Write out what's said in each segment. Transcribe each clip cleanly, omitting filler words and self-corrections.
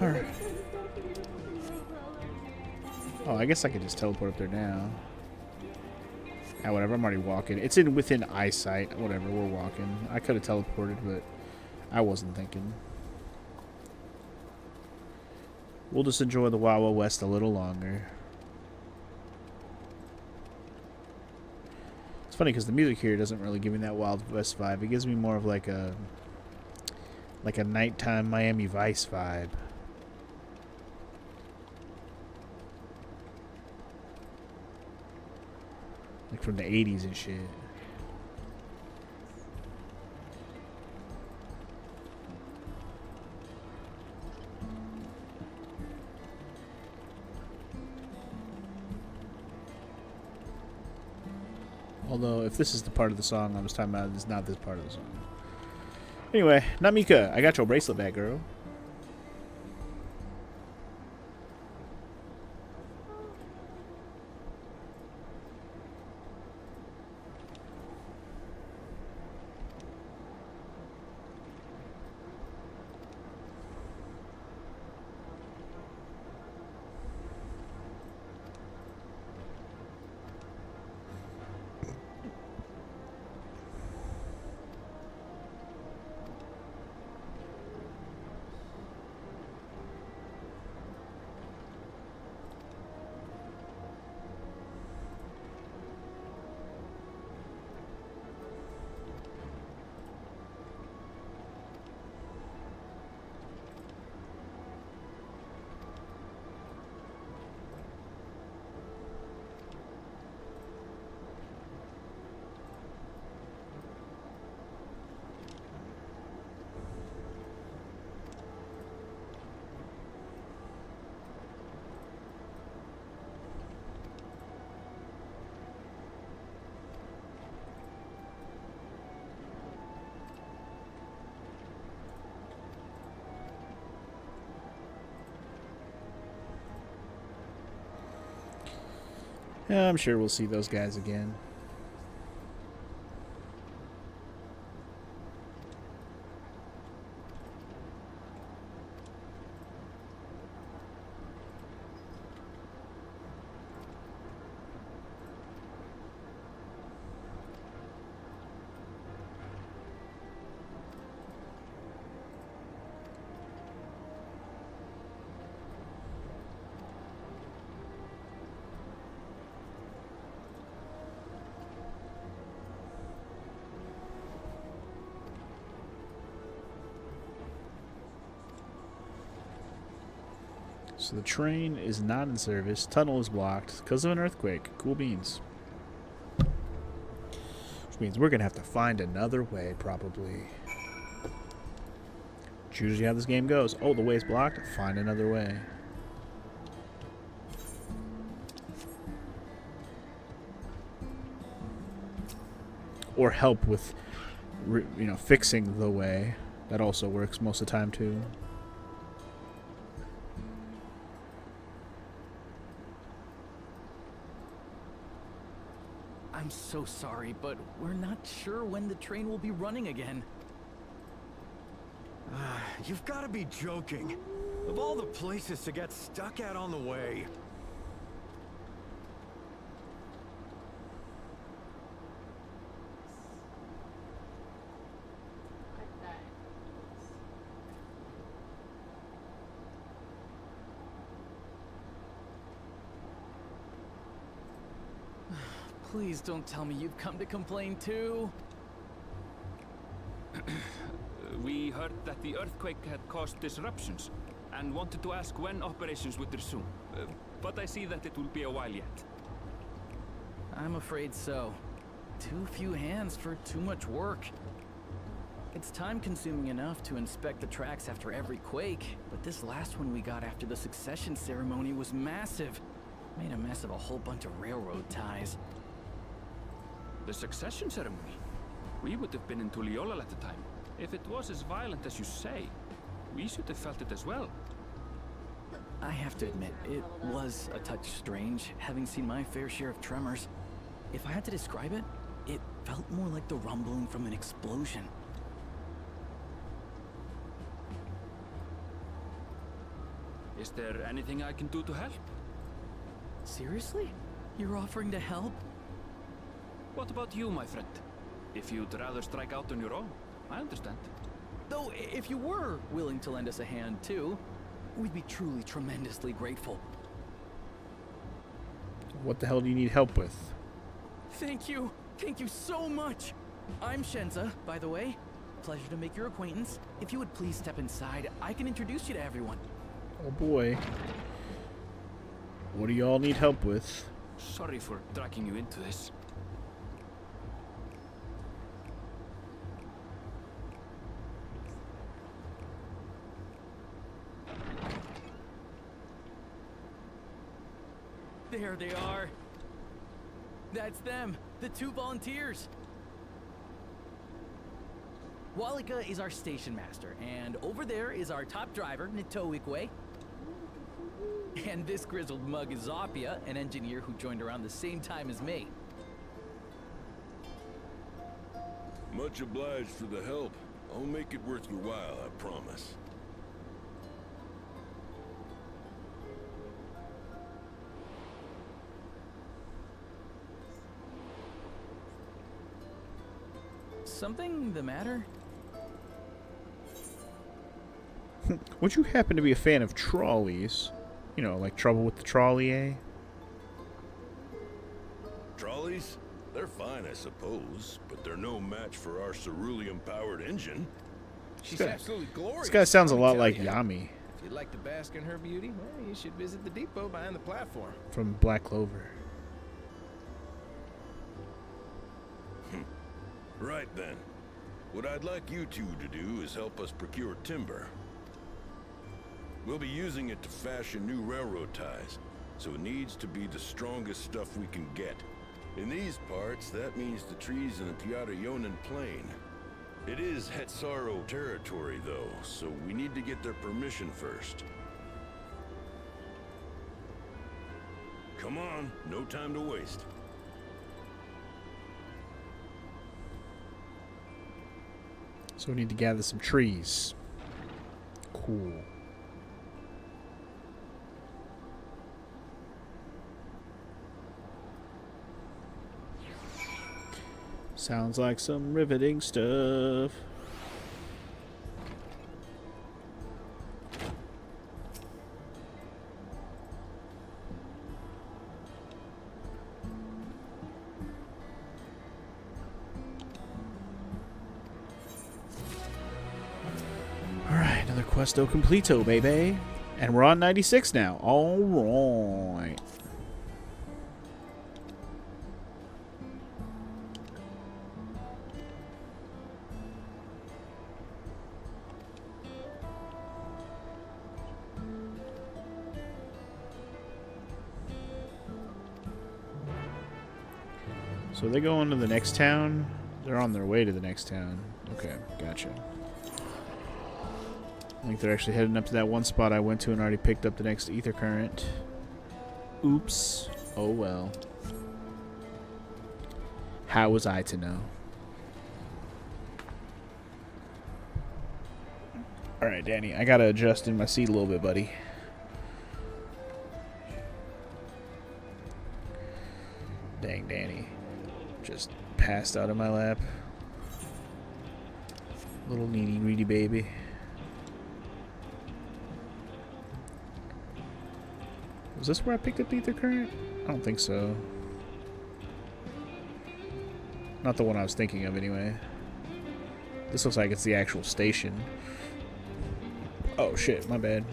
Alright. Oh, I guess I could just teleport up there now. Ah, whatever, I'm already walking. It's within eyesight. Whatever, we're walking. I could have teleported, but I wasn't thinking. We'll just enjoy the Wild Wild West a little longer. It's funny because the music here doesn't really give me that Wild West vibe. It gives me more of like a nighttime Miami Vice vibe. Like from the 80s and shit. Although, if this is the part of the song I was talking about, it's not this part of the song. Anyway, Namika, I got your bracelet back, girl. Yeah, I'm sure we'll see those guys again. So the train is not in service. Tunnel is blocked because of an earthquake. Cool beans. Which means we're going to have to find another way, probably. It's usually how this game goes. Oh, the way's blocked? Find another way. Or help with, fixing the way. That also works most of the time, too. I'm so sorry, but we're not sure when the train will be running again. You've got to be joking. Of all the places to get stuck at on the way. Please don't tell me you've come to complain too. We heard that the earthquake had caused disruptions and wanted to ask when operations would resume. But I see that it will be a while yet. I'm afraid so. Too few hands for too much work. It's time-consuming enough to inspect the tracks after every quake, but this last one we got after the succession ceremony was massive. Made a mess of a whole bunch of railroad ties. The succession ceremony? We would have been in Tuliolal at the time. If it was as violent as you say, we should have felt it as well. I have to admit, it was a touch strange, having seen my fair share of tremors. If I had to describe it, it felt more like the rumbling from an explosion. Is there anything I can do to help? Seriously? You're offering to help? What about you, my friend? If you'd rather strike out on your own, I understand. Though, if you were willing to lend us a hand, too, we'd be truly tremendously grateful. What the hell do you need help with? Thank you. Thank you so much. I'm Shenza, by the way. Pleasure to make your acquaintance. If you would please step inside, I can introduce you to everyone. Oh boy. What do y'all need help with? Sorry for dragging you into this. There they are. That's them, the 2 volunteers. Walika is our station master, and over there is our top driver, Nitoikwe. And this grizzled mug is Zapia, an engineer who joined around the same time as me. Much obliged for the help. I'll make it worth your while, I promise. Something the matter? Would you happen to be a fan of trolleys? You know, like Trouble with the Trolley, eh? Trolleys? They're fine, I suppose, but they're no match for our cerulean-powered engine. She's Good. absolutely glorious. This guy sounds a let me lot tell like you. Yami If you'd like to bask in her beauty, well, you should visit the depot behind the platform. from Black Clover. Right then. What I'd like you two to do is help us procure timber. We'll be using it to fashion new railroad ties, so it needs to be the strongest stuff we can get. In these parts, that means the trees in the Piata-Yonan Plain. It is Hetsaro territory, though, so we need to get their permission first. Come on, no time to waste. So we need to gather some trees. Cool. Sounds like some riveting stuff. Alright, another questo completo, baby. And we're on 96 now. Alright. So they go on to the next town? They're on their way to the next town. Okay, gotcha. I think they're actually heading up to that one spot I went to and already picked up the next ether current. Oops. Oh well. How was I to know? Alright, Danny, I gotta adjust in my seat a little bit, buddy. Dang, Danny. Just passed out of my lap. Little needy greedy baby. Was this where I picked up the ether current? I don't think so. Not the one I was thinking of anyway. This looks like it's the actual station. Oh shit, my bad.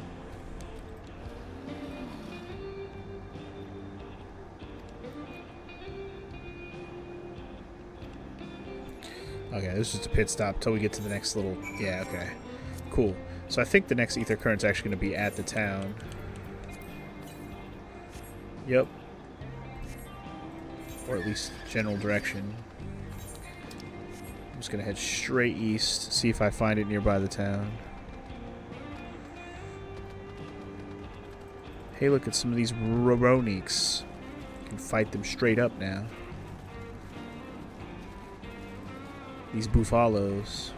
Okay, this is just a pit stop till we get to the next little... Yeah, okay. Cool. So I think the next ether current's actually going to be at the town. Yep. Or at least general direction. I'm just going to head straight east, see if I find it nearby the town. Hey, look at some of these Roroniques. Can fight them straight up now. These buffalos.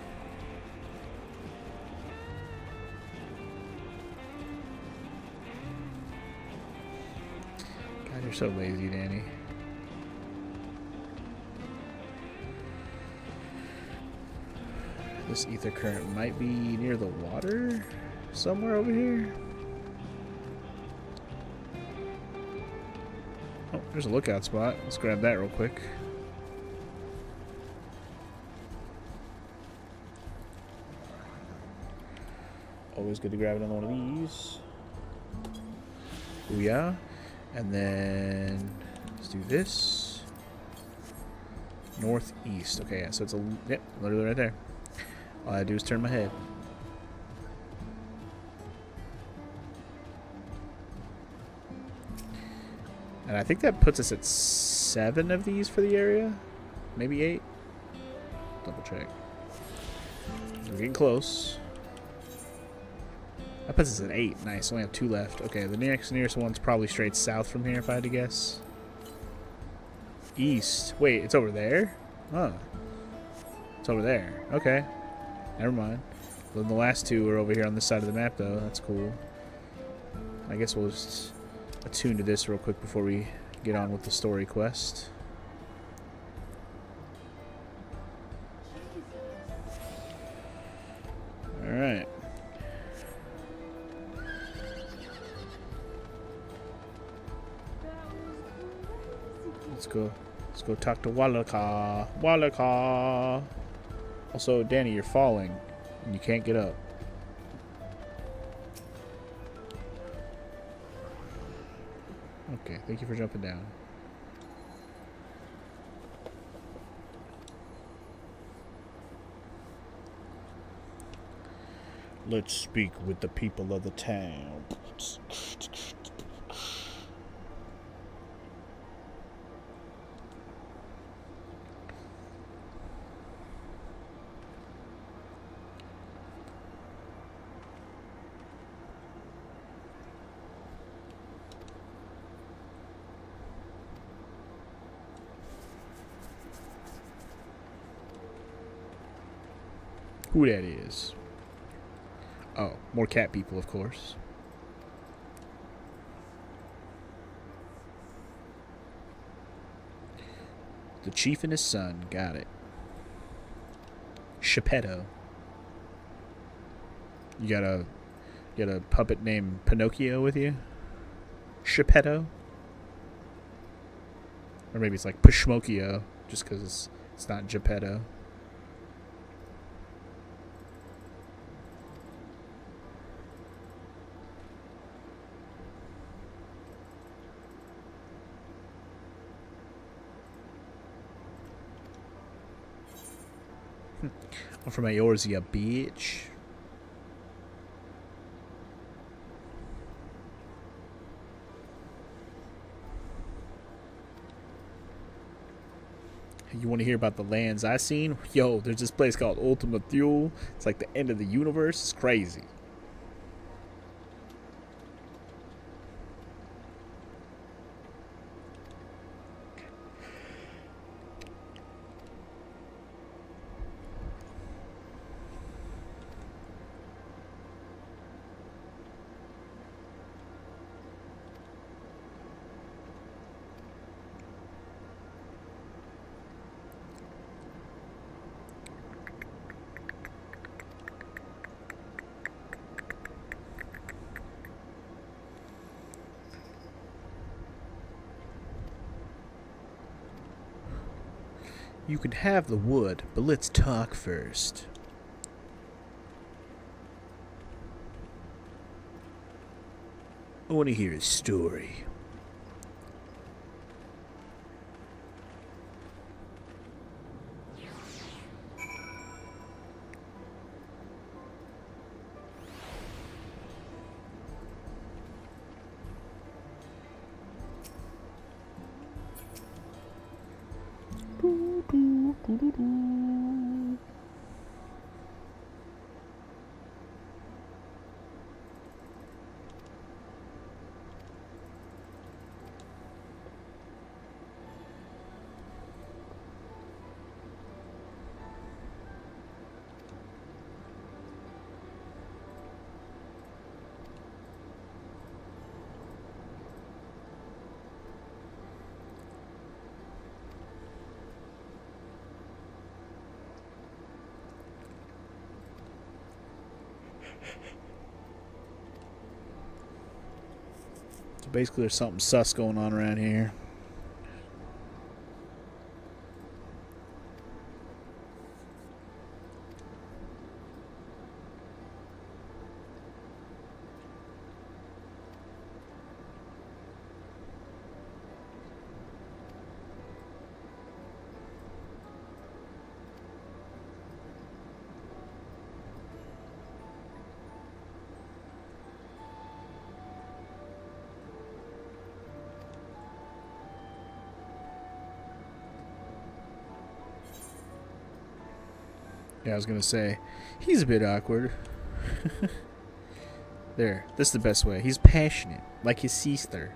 so lazy, Danny. This ether current might be near the water somewhere over here. Oh, there's a lookout spot. Let's grab that real quick. Always good to grab another one of these. Booyah. And then let's do this. Northeast. Okay, yeah, so it's yep, literally right there. All I do is turn my head. And I think that puts us at 7 of these for the area. Maybe 8. Double check. We're getting close. That puts us at 8. Nice. Only have 2 left. Okay, the nearest one's probably straight south from here, if I had to guess. East. Wait, it's over there? Huh. It's over there. Okay. Never mind. Well, then the last 2 are over here on this side of the map, though. That's cool. I guess we'll just attune to this real quick before we get on with the story quest. Alright. Let's go talk to Walaka. Walaka. Also, Danny, you're falling and you can't get up. Okay, thank you for jumping down. Let's speak with the people of the town. Who that is? Oh, more cat people, of course. The chief and his son. Got it. Geppetto. You got a puppet named Pinocchio with you? Geppetto? Or maybe it's like Pishmokio, just because it's not Geppetto. I'm from yours, you bitch. You want to hear about the lands I seen? Yo, there's this place called Ultima Thule. It's like the end of the universe. It's crazy. You can have the wood, but let's talk first. I want to hear a story. So basically there's something sus going on around here. Yeah, I was gonna say, he's a bit awkward. There, this is the best way. He's passionate, like his sister.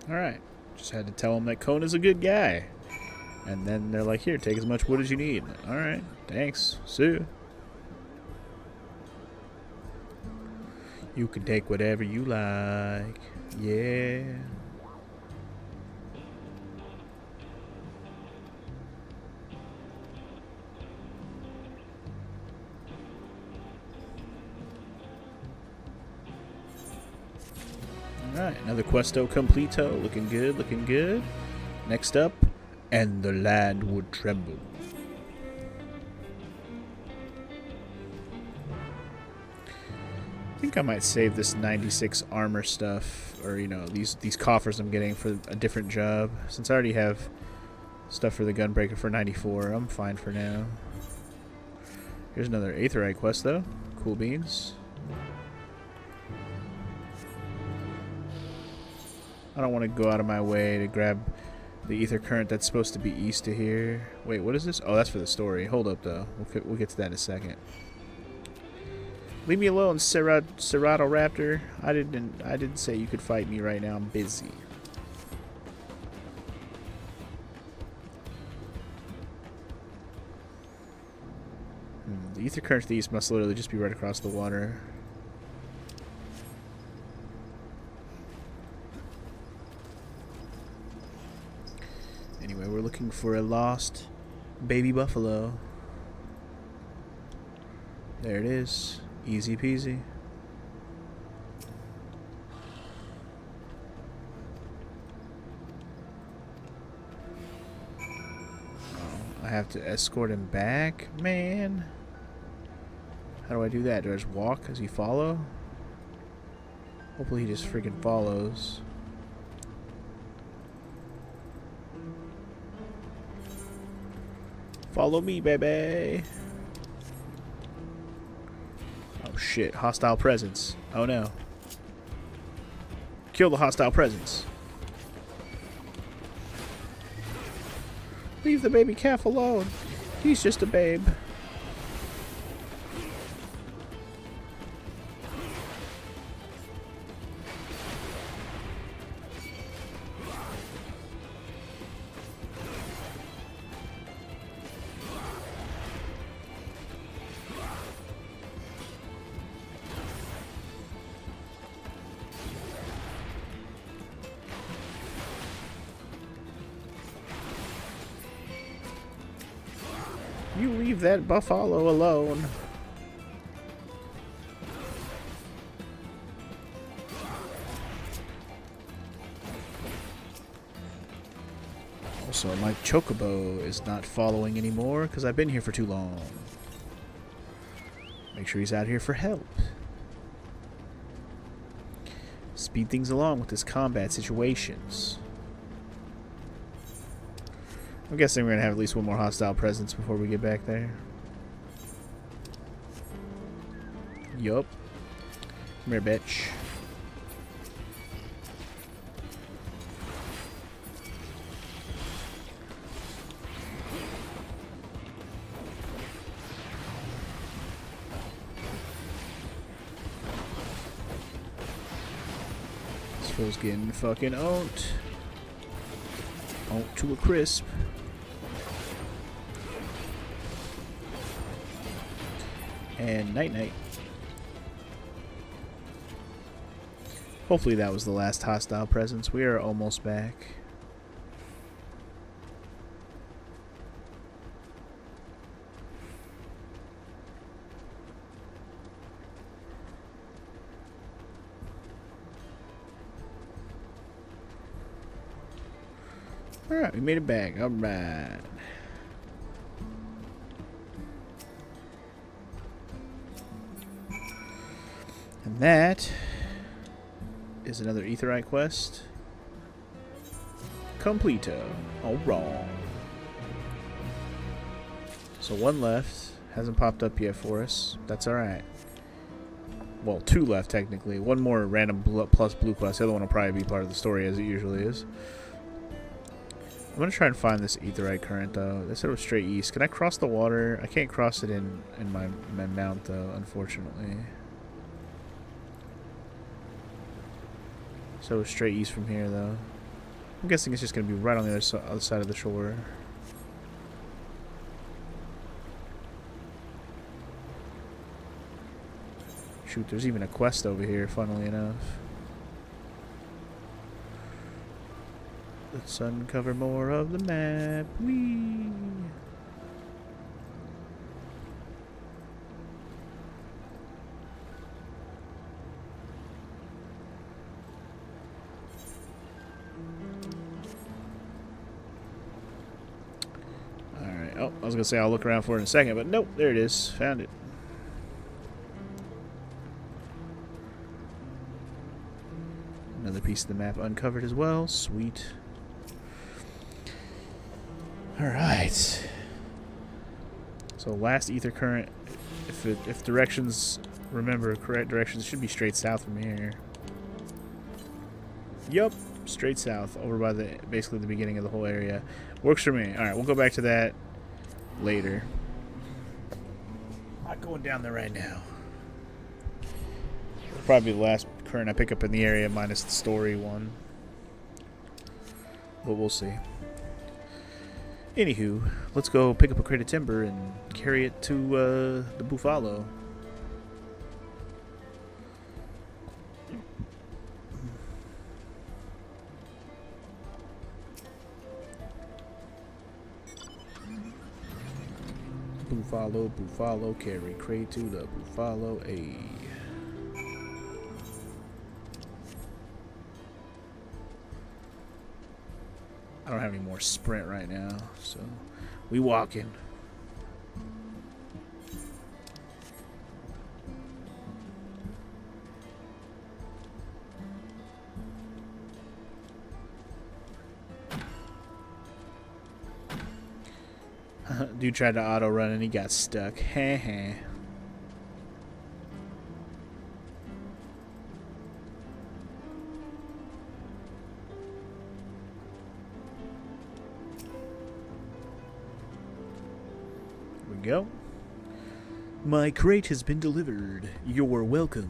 Alright. Just had to tell him that Kona's a good guy. And then they're like, here, take as much wood as you need. Alright, thanks. See you. You can take whatever you like. Yeah. Alright, another questo completo. Looking good, looking good. Next up, and the land would tremble. I think I might save this 96 armor stuff, or you know, these coffers I'm getting for a different job. Since I already have stuff for the gunbreaker for 94, I'm fine for now. Here's another Aetherite quest though. Cool beans. I don't want to go out of my way to grab the ether current that's supposed to be east of here. Wait, what is this? Oh, that's for the story. Hold up, though. We'll get to that in a second. Leave me alone, Ceratolaptor. I didn't say you could fight me right now. I'm busy. The ether current to the east must literally just be right across the water. Anyway, we're looking for a lost baby buffalo. There it is. Easy peasy. Oh, I have to escort him back? Man. How do I do that? Do I just walk? Does he follow? Hopefully he just freaking follows. Follow me, baby. Oh shit, hostile presence. Oh no. Kill the hostile presence. Leave the baby calf alone. He's just a babe. You leave that buffalo alone. Also, my chocobo is not following anymore because I've been here for too long. Make sure he's out here for help. Speed things along with his combat situations. I'm guessing we're gonna have at least one more hostile presence before we get back there. Yup. Come here, bitch. This fool's getting fucking owned. Owned to a crisp. And night-night. Hopefully that was the last hostile presence. We are almost back. Alright, we made it back. Alright. And that is another Aetheryte quest. Completo. Alright. So one left. Hasn't popped up yet for us. That's alright. Well, two left technically. One more random plus blue quest. The other one will probably be part of the story as it usually is. I'm going to try and find this Aetheryte current though. They said it was straight east. Can I cross the water? I can't cross it in my mount though, unfortunately. So straight east from here, though. I'm guessing it's just going to be right on the other side of the shore. Shoot, there's even a quest over here, funnily enough. Let's uncover more of the map. Whee! Oh, I was going to say I'll look around for it in a second, but nope, there it is. Found it. Another piece of the map uncovered as well. Sweet. Alright. So last ether current, if directions, remember correct directions, it should be straight south from here. Yup, straight south, over by basically the beginning of the whole area. Works for me. Alright, we'll go back to that later. Not going down there right now. It'll probably be the last current I pick up in the area minus the story one. But we'll see. Anywho, let's go pick up a crate of timber and carry it to the Buffalo. Buffalo, carry crate to the Buffalo, A. I don't have any more sprint right now, so we walking. Dude tried to auto run and he got stuck. Heh heh. Here we go. My crate has been delivered. You're welcome.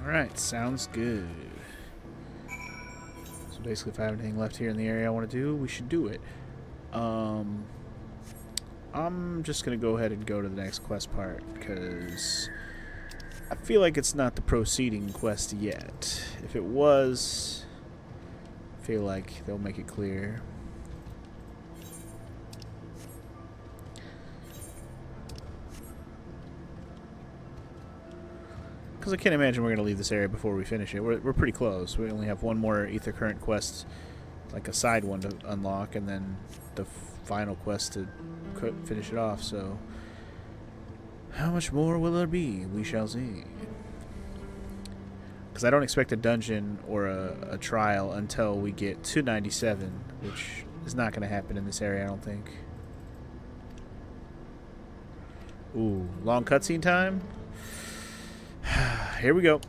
Alright, sounds good. So basically, if I have anything left here in the area I want to do, we should do it. I'm just going to go ahead and go to the next quest part, because I feel like it's not the proceeding quest yet. If it was, I feel like they'll make it clear. Because I can't imagine we're going to leave this area before we finish it. We're pretty close. We only have one more Ether Current quest, like a side one to unlock, and then the final quest to finish it off. So how much more will there be? We shall see. Because I don't expect a dungeon or a trial until we get to 97, which is not going to happen in this area, I don't think. Ooh, long cutscene time? Here we go.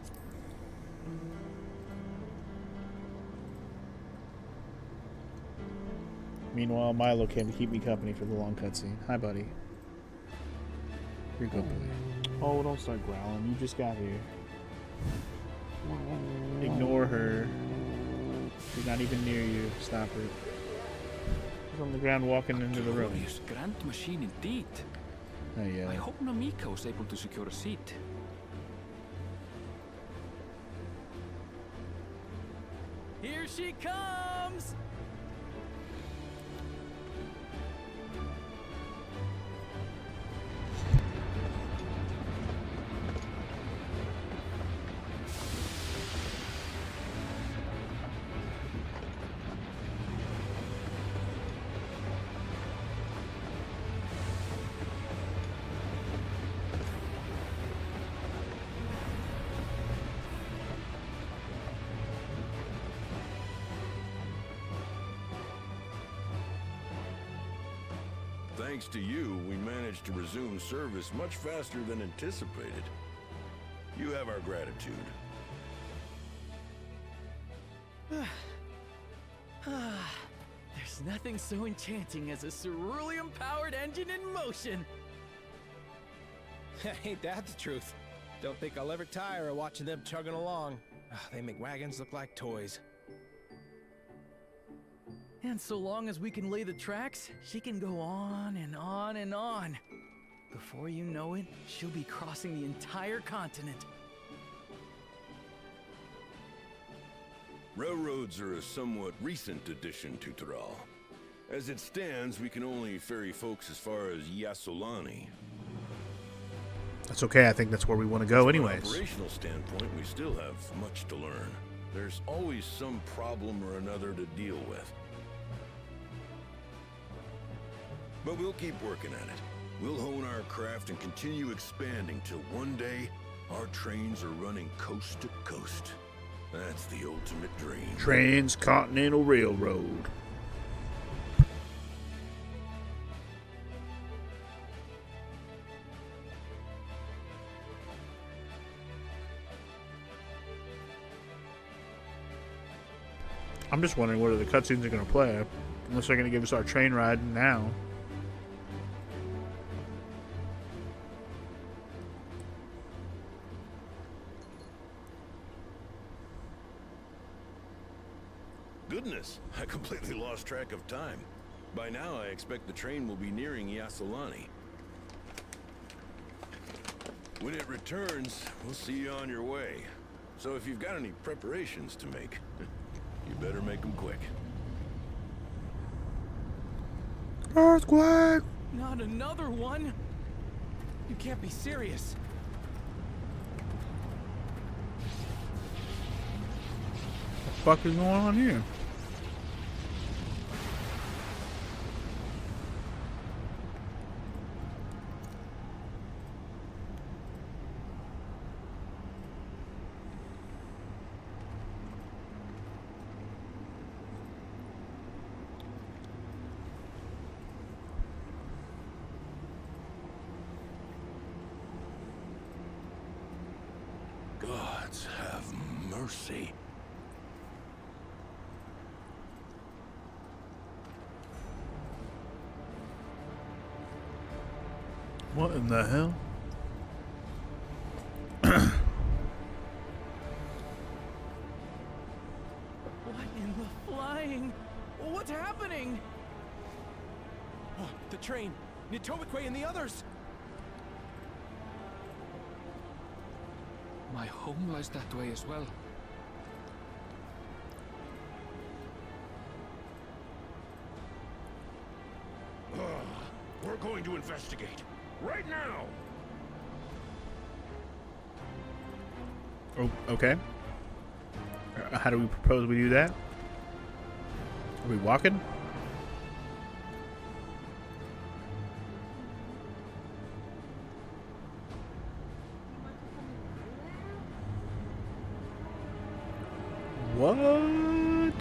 Meanwhile, Milo came to keep me company for the long cutscene. Hi, buddy. You're good, buddy. Oh, don't start growling. You just got here. Ignore her. She's not even near you. Stop her. She's on the ground walking into the room. Glorious grand machine indeed. Oh, yeah. I hope Namika was able to secure a seat. Here she comes! Thanks to you, we managed to resume service much faster than anticipated. You have our gratitude. There's nothing so enchanting as a cerulean-powered engine in motion. Ain't that the truth? Don't think I'll ever tire of watching them chugging along. They make wagons look like toys. And so long as we can lay the tracks, she can go on and on and on. Before you know it, she'll be crossing the entire continent. Railroads are a somewhat recent addition to Tyrol. As it stands, we can only ferry folks as far as Yassolani. That's okay. I think that's where we want to go anyways. From an operational standpoint, we still have much to learn. There's always some problem or another to deal with. But we'll keep working at it. We'll hone our craft and continue expanding till one day our trains are running coast to coast. That's the ultimate dream. Transcontinental Railroad. I'm just wondering whether the cutscenes are going to play, unless they're going to give us our train ride now. Goodness, I completely lost track of time. By now, I expect the train will be nearing Yassolani. When it returns, we'll see you on your way. So if you've got any preparations to make, you better make them quick. Earthquake! Not another one! You can't be serious. What the fuck is going on here? Gods have mercy. What in the hell? train. Nitowikwe and the others. My home lies that way as well. We're going to investigate. Right now! Oh, okay. How do we propose we do that? Are we walking? What?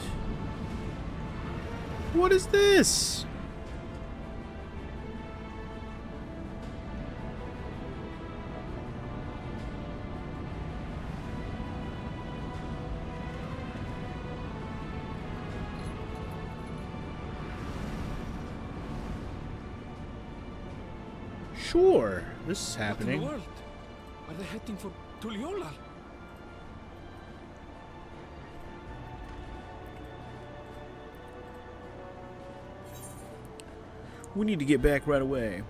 What is this? Sure, this is What in happening. the world? Are they heading for Tuliyollal? We need to get back right away.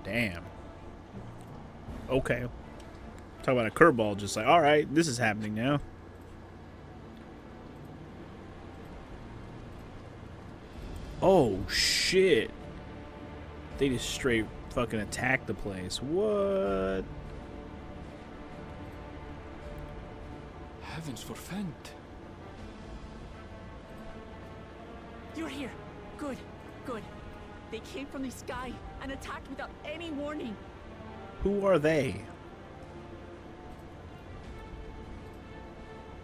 Damn. Okay. Talk about a curveball, just like, alright, this is happening now. Oh, shit. They just straight fucking attacked the place. What? Heavens forfend. You're here. Good, good. They came from the sky and attacked without any warning. Who are they?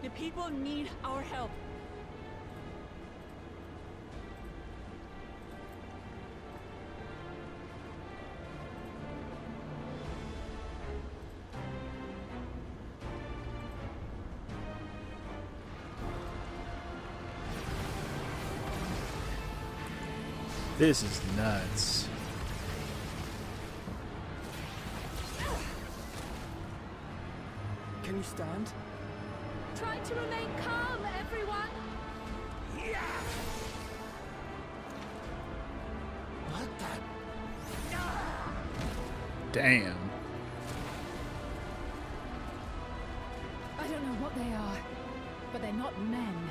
The people need our help. This is nuts. Can you stand? Try to remain calm, everyone. What the? Damn. I don't know what they are, but they're not men.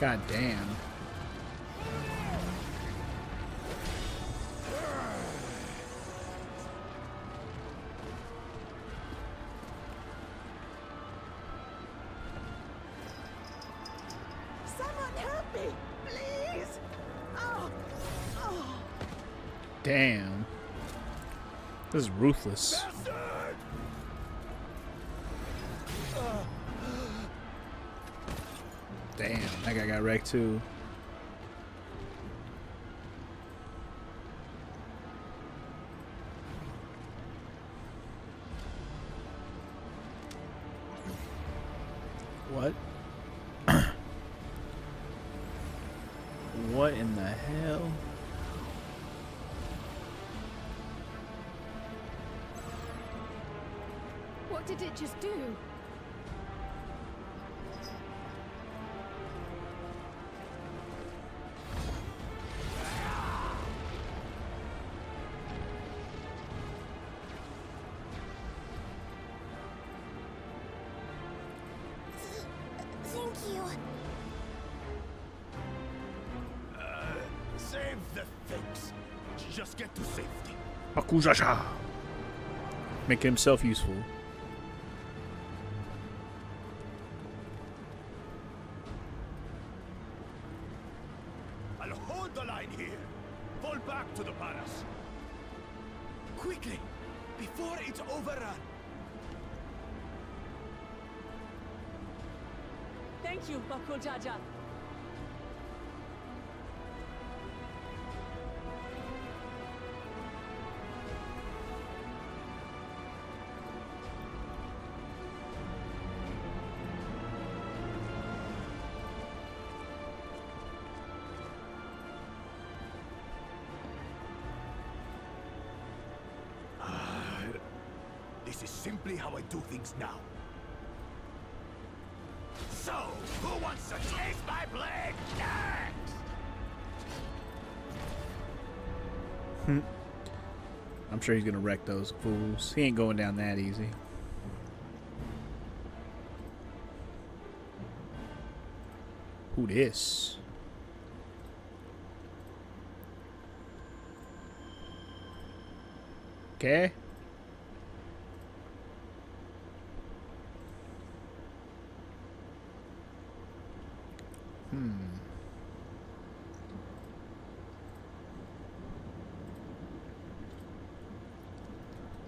God damn. Someone help me, please. Oh, oh. Damn. This is ruthless. Damn, that guy got wrecked too. What? What in the hell? What did it just do? Thank you. Save the things. Just get to safety. Akujasha. Make himself useful. I'll hold the line here. Fall back to the palace. Quickly, before it's overrun. Thank you, Bakul Jaja. is simply how I do things now. So, who wants to chase my blade next? I'm sure he's gonna wreck those fools. He ain't going down that easy. Who this? Okay.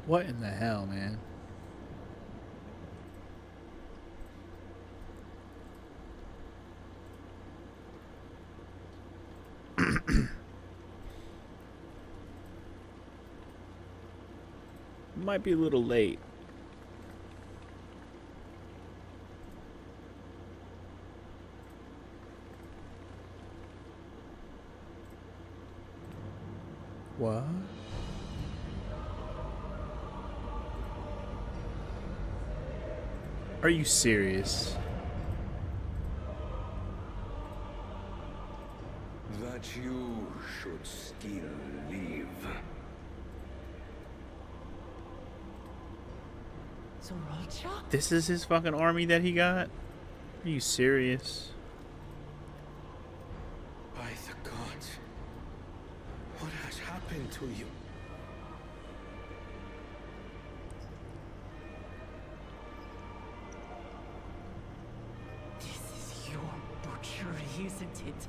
What in the hell, man? Might be a little late. What? Are you serious? That you should still live. Zoralcha? This is his fucking army that he got? Are you serious? By the gods. What has happened to you? This is your butchery, isn't it?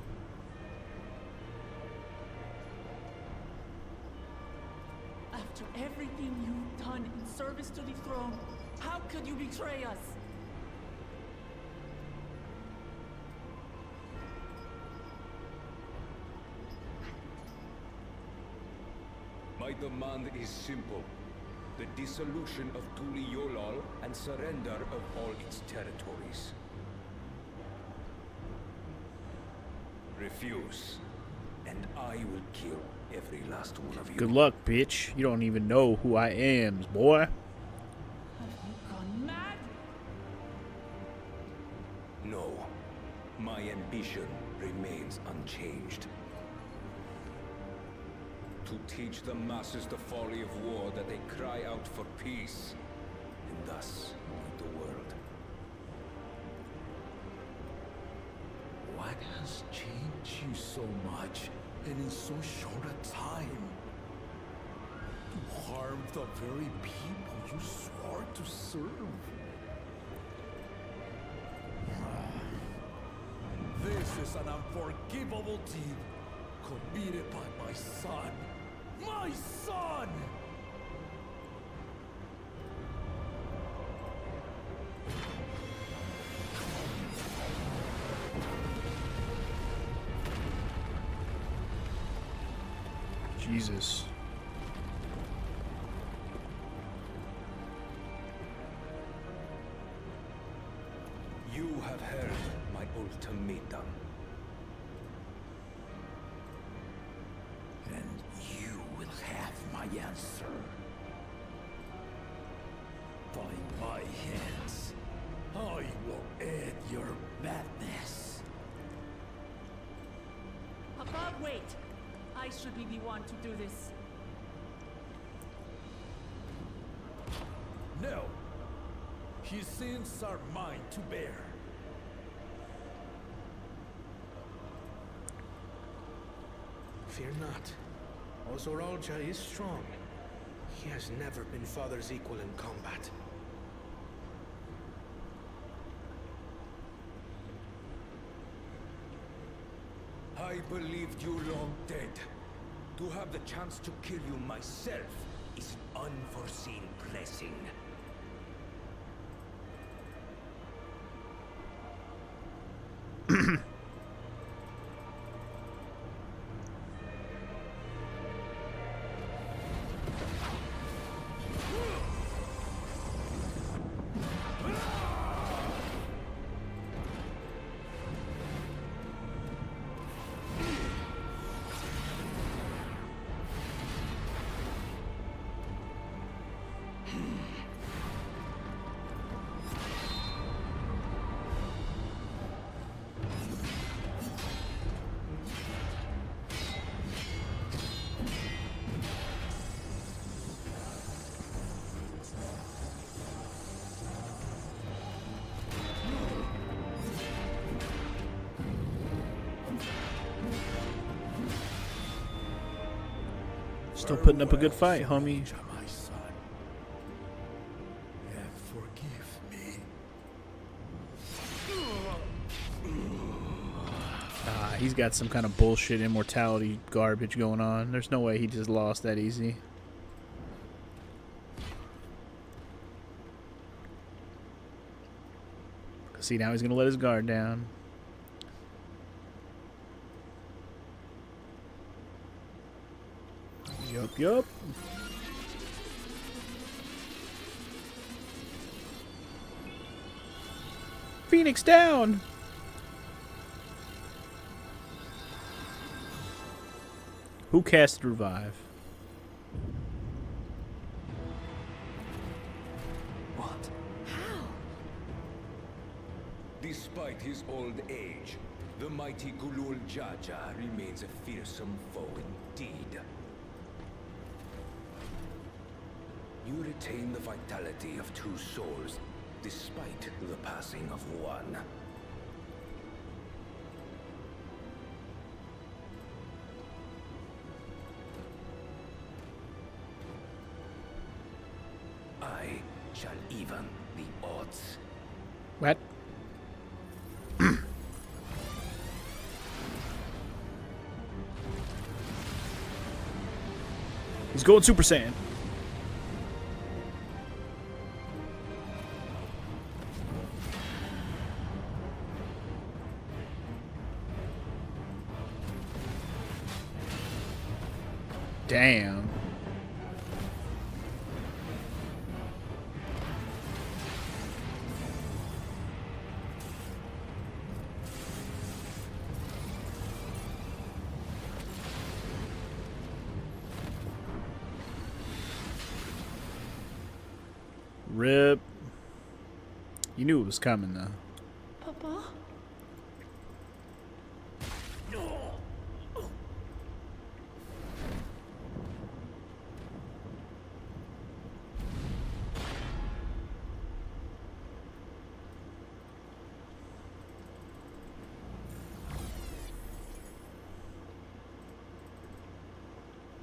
After everything you've done in service to the throne, how could you betray us? My demand is simple. The dissolution of Tuliolal and surrender of all its territories. Refuse, and I will kill every last one of you. Good luck, bitch. You don't even know who I am, boy. Have you gone mad? No, my ambition remains unchanged. To teach the masses the folly of war, that they cry out for peace, and thus lead the world. What has changed you so much, and in so short a time? You harmed the very people you swore to serve. This is an unforgivable deed committed by my son. My son! Jesus. You have heard my ultimatum. And you will have my answer. By my hands, I will end your madness. Papa, wait! I should be the one to do this. No. His sins are mine to bear. Fear not. Ozoralja is strong. He has never been father's equal in combat. I believed you long dead. To have the chance to kill you myself is an unforeseen blessing. Still putting up a good fight, homie. My son, and forgive me. He's got some kind of bullshit immortality garbage going on. There's no way he just lost that easy. See, now he's gonna let his guard down. Yup. Phoenix down! Who cast revive? What? Despite his old age, the mighty Gulul Jaja remains a fearsome foe indeed. You retain the vitality of two souls, despite the passing of one. I shall even the odds. What? He's going Super Saiyan. Damn. Rip. You knew it was coming, though. Papa?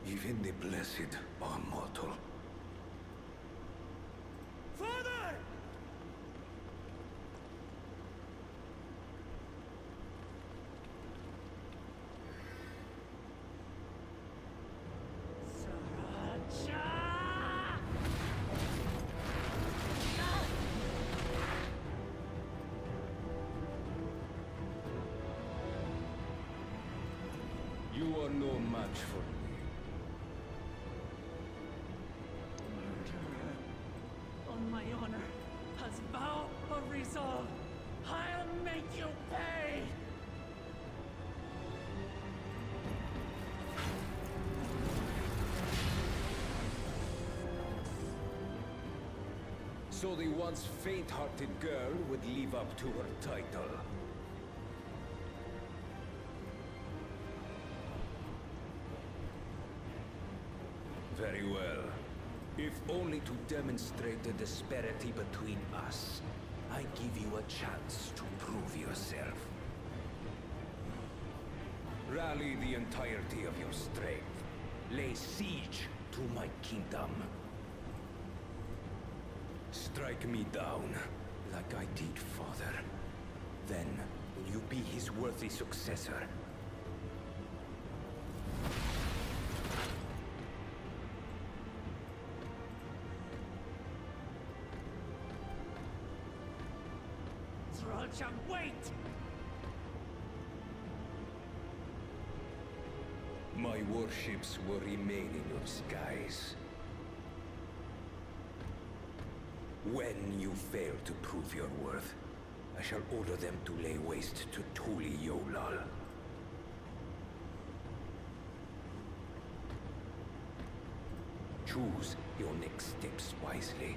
Even the blessed are mortal. Father! You are no match for me. On my honor, as vow of resolve, I'll make you pay! So the once faint-hearted girl would live up to her title. Very well. If only to demonstrate the disparity between us, I give you a chance to prove yourself. Rally the entirety of your strength. Lay siege to my kingdom. Strike me down, like I did father. Then, will you be his worthy successor? Trolcha, wait! My warships will remain in your skies. When you fail to prove your worth, I shall order them to lay waste to Tuli Yolal. Choose your next steps wisely.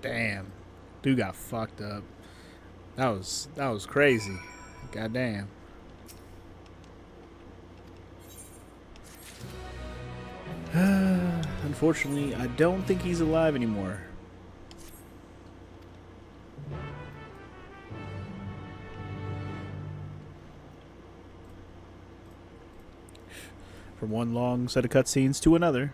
Damn. Dude got fucked up. That was crazy. Goddamn. Unfortunately, I don't think he's alive anymore. From one long set of cutscenes to another.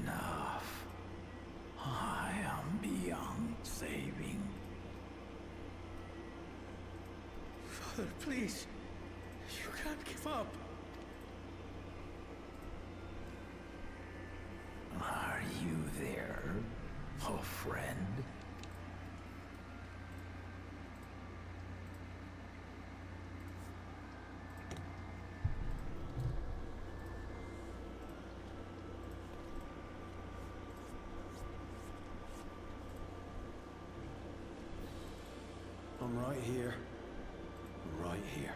Enough. I am beyond saving. Father, please. You can't give up. Are you there, oh friend? I'm right here. Right here.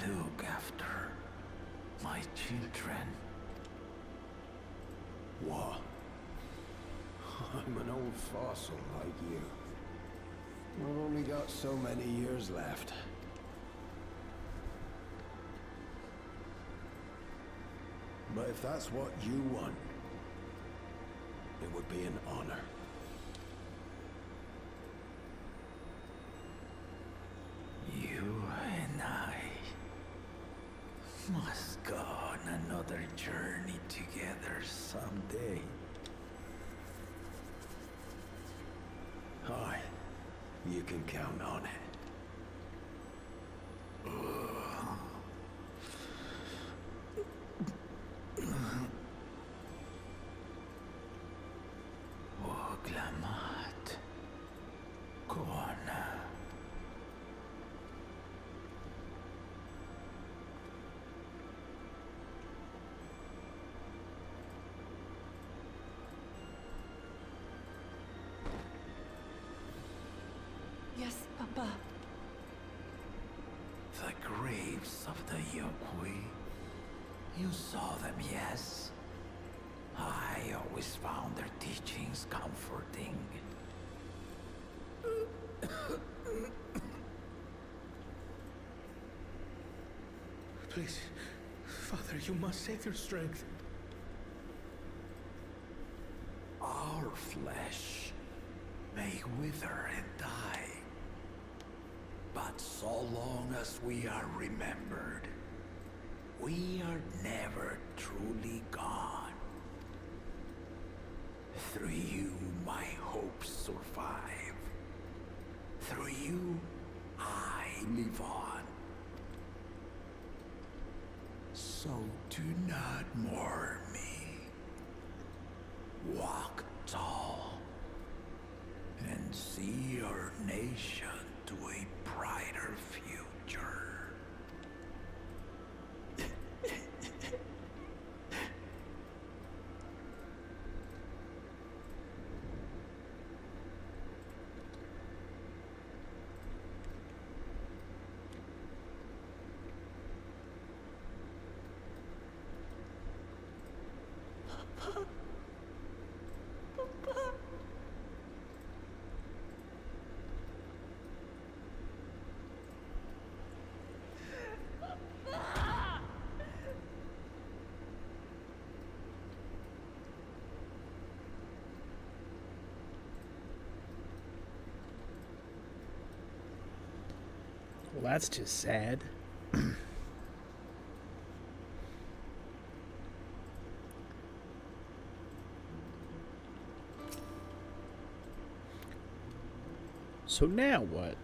Look after my children. What? I'm an old fossil like you. I've only got so many years left. But if that's what you want, it would be an honor. You and I must go on another journey together someday. Aye, you can count on it. Oglamat. Kona. Yes, Papa. The graves of the Yokwi. You saw them, yes? I always found their teachings comforting. Please. Father, you must save your strength. Our flesh may wither and die, but so long as we are remembered, we are never truly gone. Through you, my hopes survive. Through you, I live on. So do not mourn me. Walk tall and see our nation to a brighter future. Well, that's just sad. So now what?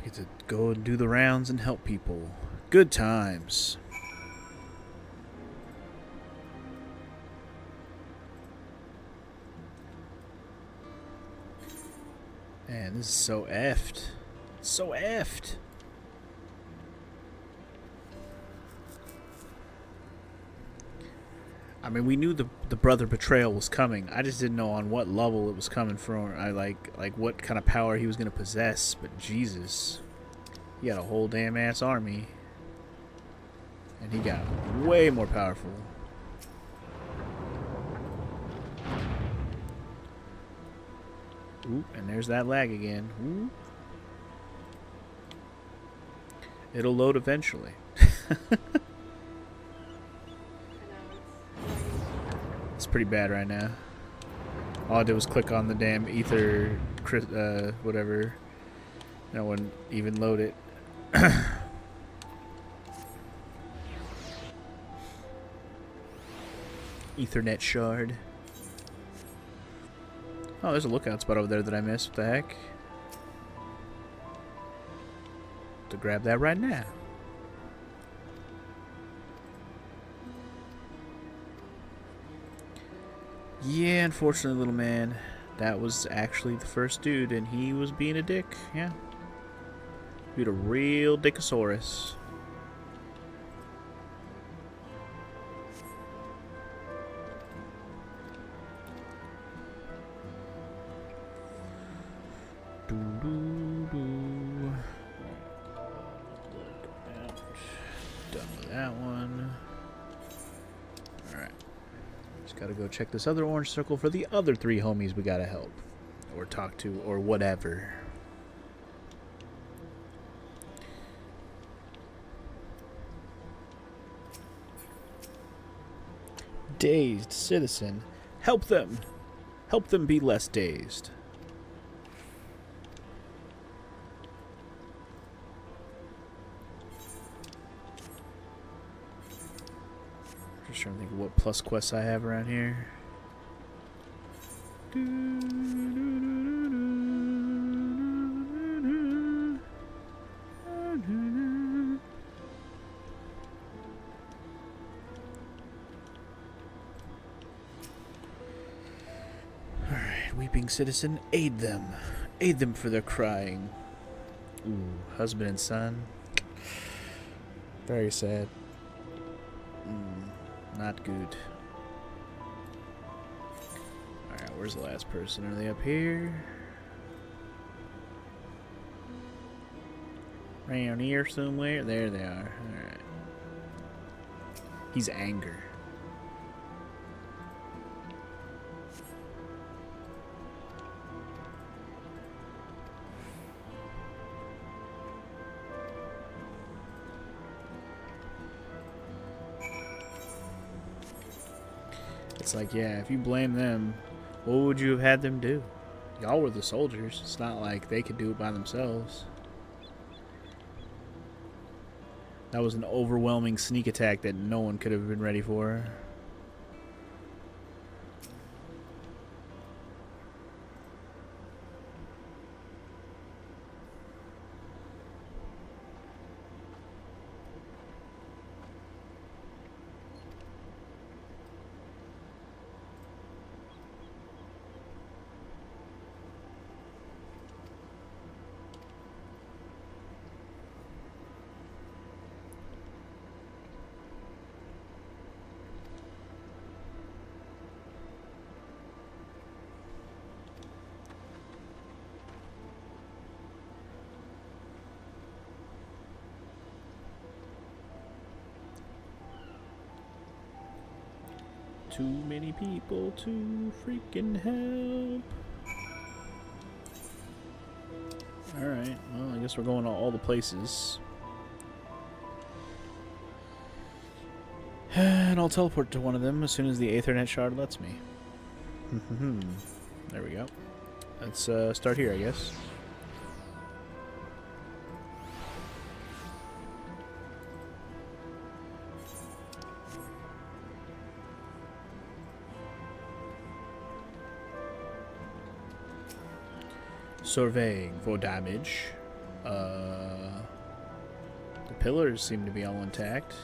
I get to go and do the rounds and help people. Good times. Man, this is so effed. So effed. I mean, we knew the brother betrayal was coming. I just didn't know on what level it was coming from. I like what kind of power he was gonna possess. But Jesus, he got a whole damn ass army, and he got way more powerful. Ooh, and there's that lag again. Ooh. It'll load eventually. It's pretty bad right now. All I did was click on the damn ether, whatever. No one even load it. Ethernet shard. Oh, there's a lookout spot over there that I missed. What the heck? To grab that right now. Yeah, unfortunately, little man, that was actually the first dude, and he was being a dick. Yeah. He was a real dickosaurus. Done with that one. Alright. Just gotta go check this other orange circle for the other 3 homies we gotta help. Or talk to, or whatever. Dazed citizen. Help them! Help them be less dazed. Just trying to think of what plus quests I have around here. Alright, weeping citizen, aid them. Aid them for their crying. Ooh, husband and son. Very sad. Not good. Alright, where's the last person? Are they up here? Around here somewhere? There they are. Alright. He's anger. It's like, yeah, if you blame them, what would you have had them do? Y'all were the soldiers. It's not like they could do it by themselves. That was an overwhelming sneak attack that no one could have been ready for. Too many people to freaking help. Alright, well, I guess we're going to all the places. And I'll teleport to one of them as soon as the Aethernet shard lets me. There we go. Let's start here, I guess. Surveying for damage. pillars seem to be all intact.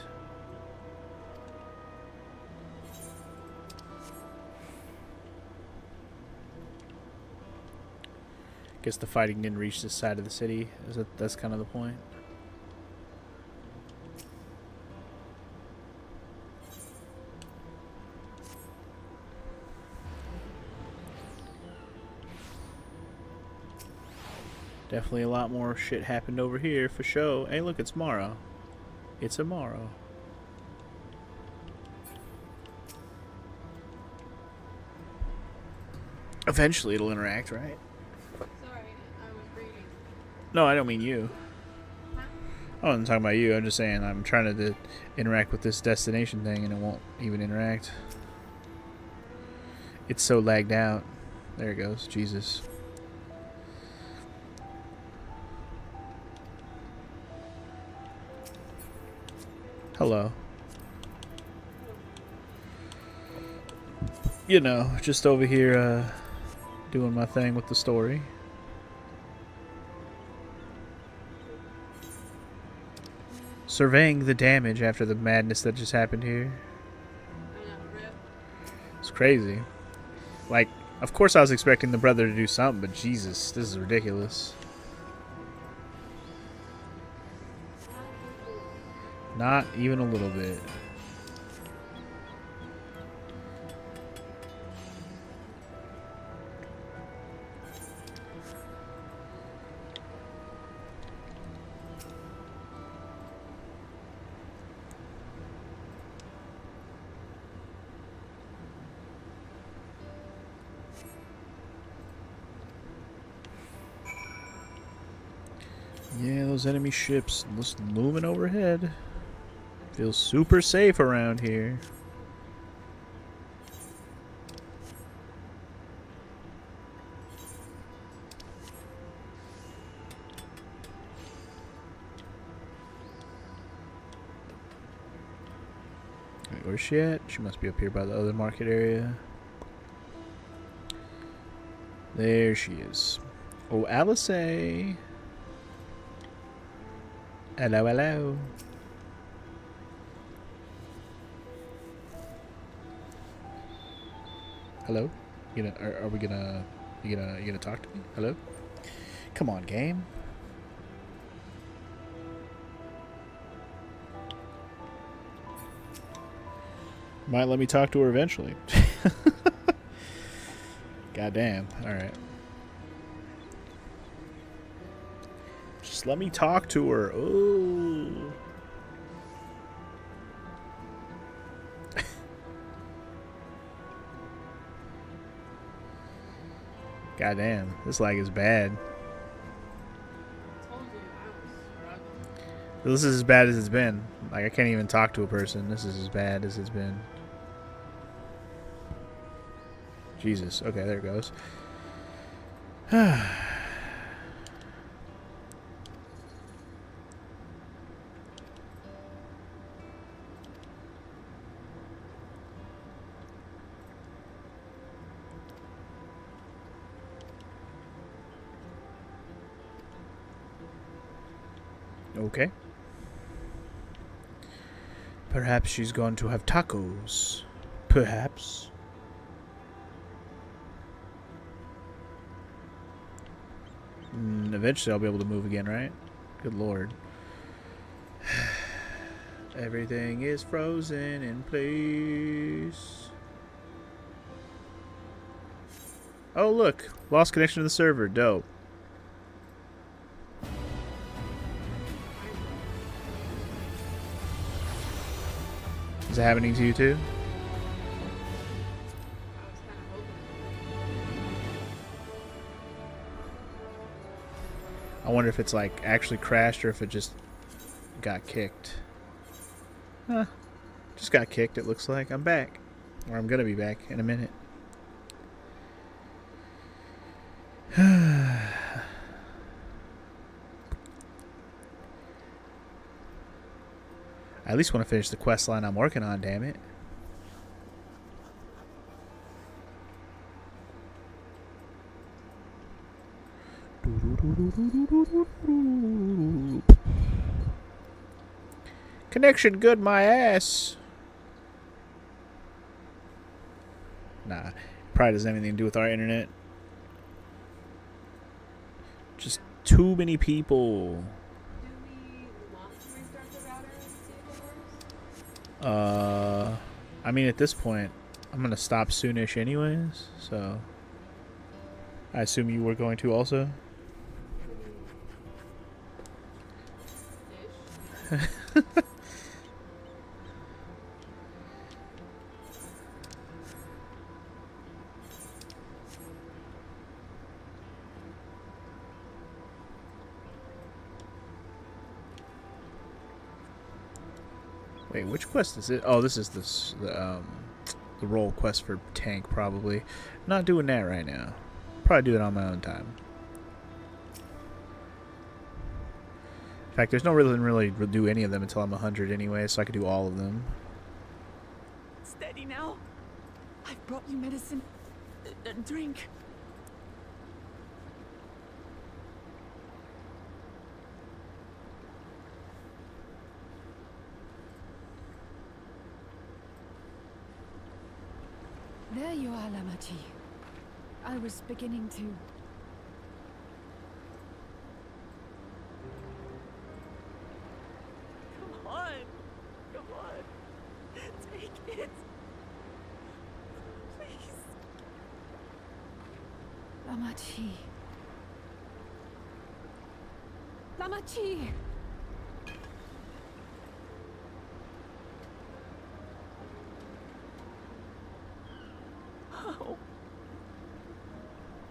Guess the fighting didn't reach this side of the city. That's kind of the point. Definitely a lot more shit happened over here for sure. Hey, look, it's Morrow. It's a Morrow. Eventually it'll interact, right? Sorry, I was reading. No, I don't mean you. Huh? I wasn't talking about you. I'm just saying I'm trying to interact with this destination thing and it won't even interact. It's so lagged out. There it goes. Jesus. Hello. You know, just over here doing my thing with the story. Surveying the damage after the madness that just happened here. It's crazy. Like, of course I was expecting the brother to do something, but Jesus, this is ridiculous. Not even a little bit. Yeah, those enemy ships just looming overhead. Feels super safe around here. Wait, where's she at? She must be up here by the other market area. There she is. Oh, Alice. Hello, hello. Hello? Are we gonna you gonna talk to me? Hello? Come on, game. Might let me talk to her eventually. Goddamn. Alright. Just let me talk to her. Oh. Goddamn, this lag is bad. This is as bad as it's been. Like, I can't even talk to a person. This is as bad as it's been. Jesus. Okay, there it goes. Okay. Perhaps she's going to have tacos. Perhaps. Eventually I'll be able to move again, right? Good lord. Everything is frozen in place. Oh, look. Lost connection to the server. Dope. Is it happening to you too? I wonder if it's like actually crashed or if it just got kicked. Huh. Just got kicked, it looks like. I'm back. Or I'm gonna be back in a minute. I at least want to finish the quest line I'm working on, damn it. Connection good, my ass. Nah, probably doesn't have anything to do with our internet. Just too many people. I mean, at this point, I'm gonna stop soonish anyways, so I assume you were going to also. Wait, which quest is it? Oh, this is the role quest for tank, probably. Not doing that right now. Probably do it on my own time. In fact, there's no reason really to do any of them until I'm 100 anyway, so I could do all of them. Steady now. I've brought you medicine. Drink. There you are, Lamachi. I was beginning to... Come on. Come on. Take it. Please. Lamachi. Lamachi!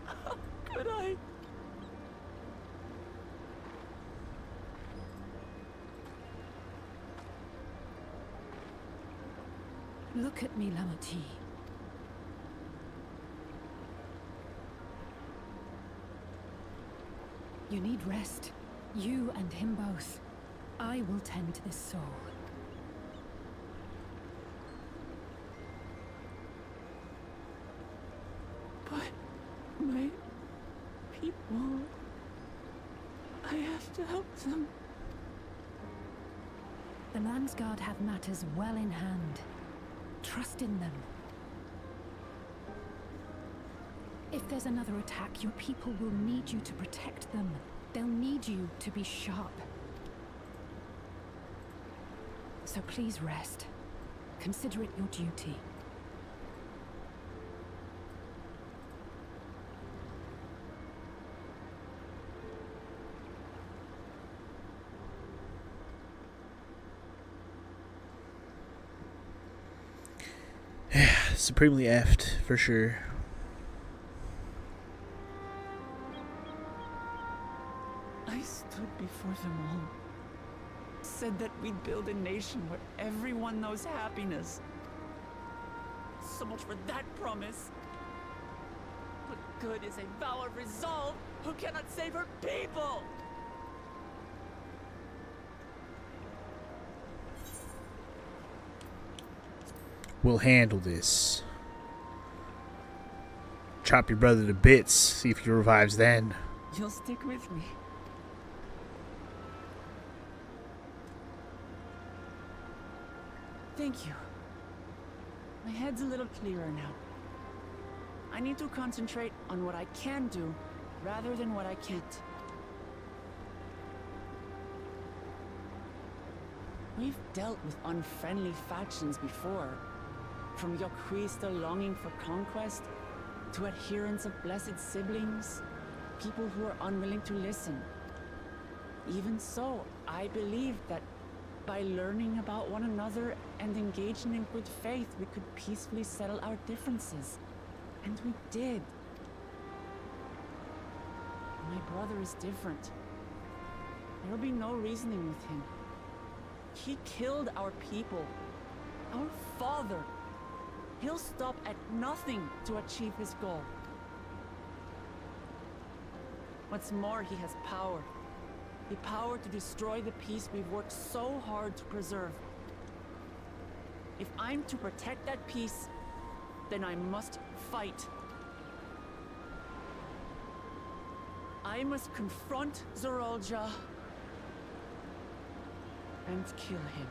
How could I? Look at me, Lamachi. You need rest. You and him both. I will tend to this soul. But my people... I have to help them. The Landsguard have matters well in hand. Trust in them. If there's another attack, your people will need you to protect them. They'll need you to be sharp. So please rest. Consider it your duty. Supremely effed, for sure. I stood before them all. Said that we'd build a nation where everyone knows happiness. So much for that promise. What good is a vow of resolve who cannot save her people? We'll handle this. Chop your brother to bits, see if he revives then. You'll stick with me. Thank you. My head's a little clearer now. I need to concentrate on what I can do, rather than what I can't. We've dealt with unfriendly factions before. From Yokui still longing for conquest, to adherents of blessed siblings, people who are unwilling to listen. Even so, I believe that by learning about one another and engaging in good faith, we could peacefully settle our differences. And we did. My brother is different. There'll be no reasoning with him. He killed our people. Our father. He'll stop at nothing to achieve his goal. What's more, he has power. The power to destroy the peace we've worked so hard to preserve. If I'm to protect that peace, then I must fight. I must confront Zorolja and kill him.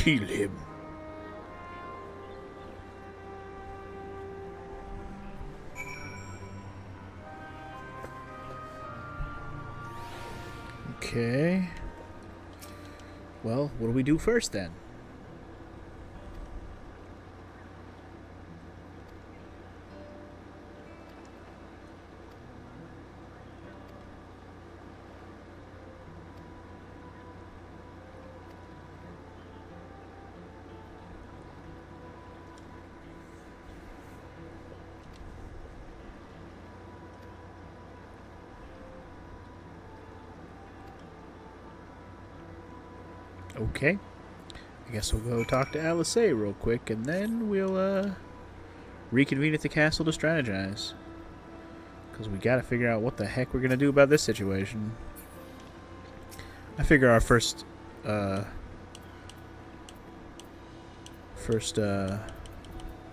Kill him. Okay. Well, what do we do first then? Okay. I guess we'll go talk to Alisei real quick, and then we'll reconvene at the castle to strategize. Because we gotta figure out what the heck we're gonna do about this situation. I figure our first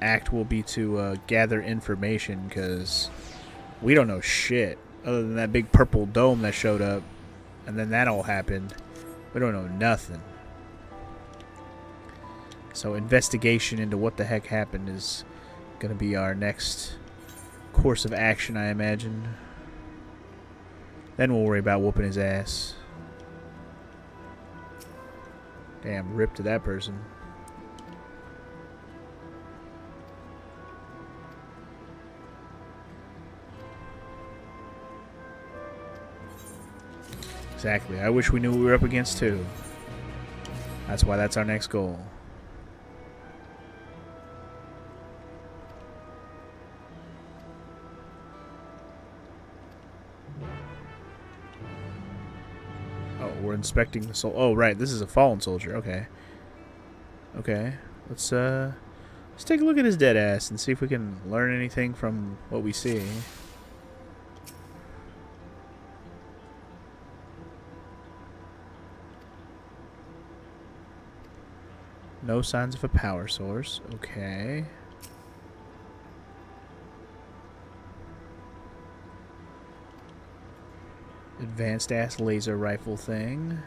act will be to gather information, because we don't know shit other than that big purple dome that showed up, and then that all happened. We don't know nothing. So investigation into what the heck happened is going to be our next course of action, I imagine. Then we'll worry about whooping his ass. Damn, rip to that person. Exactly. I wish we knew what we were up against too. That's why that's our next goal. Oh, we're inspecting the soul. Oh, right. This is a fallen soldier. Okay. Okay. Let's take a look at his dead ass and see if we can learn anything from what we see. No signs of a power source. Okay. Advanced ass laser rifle thing.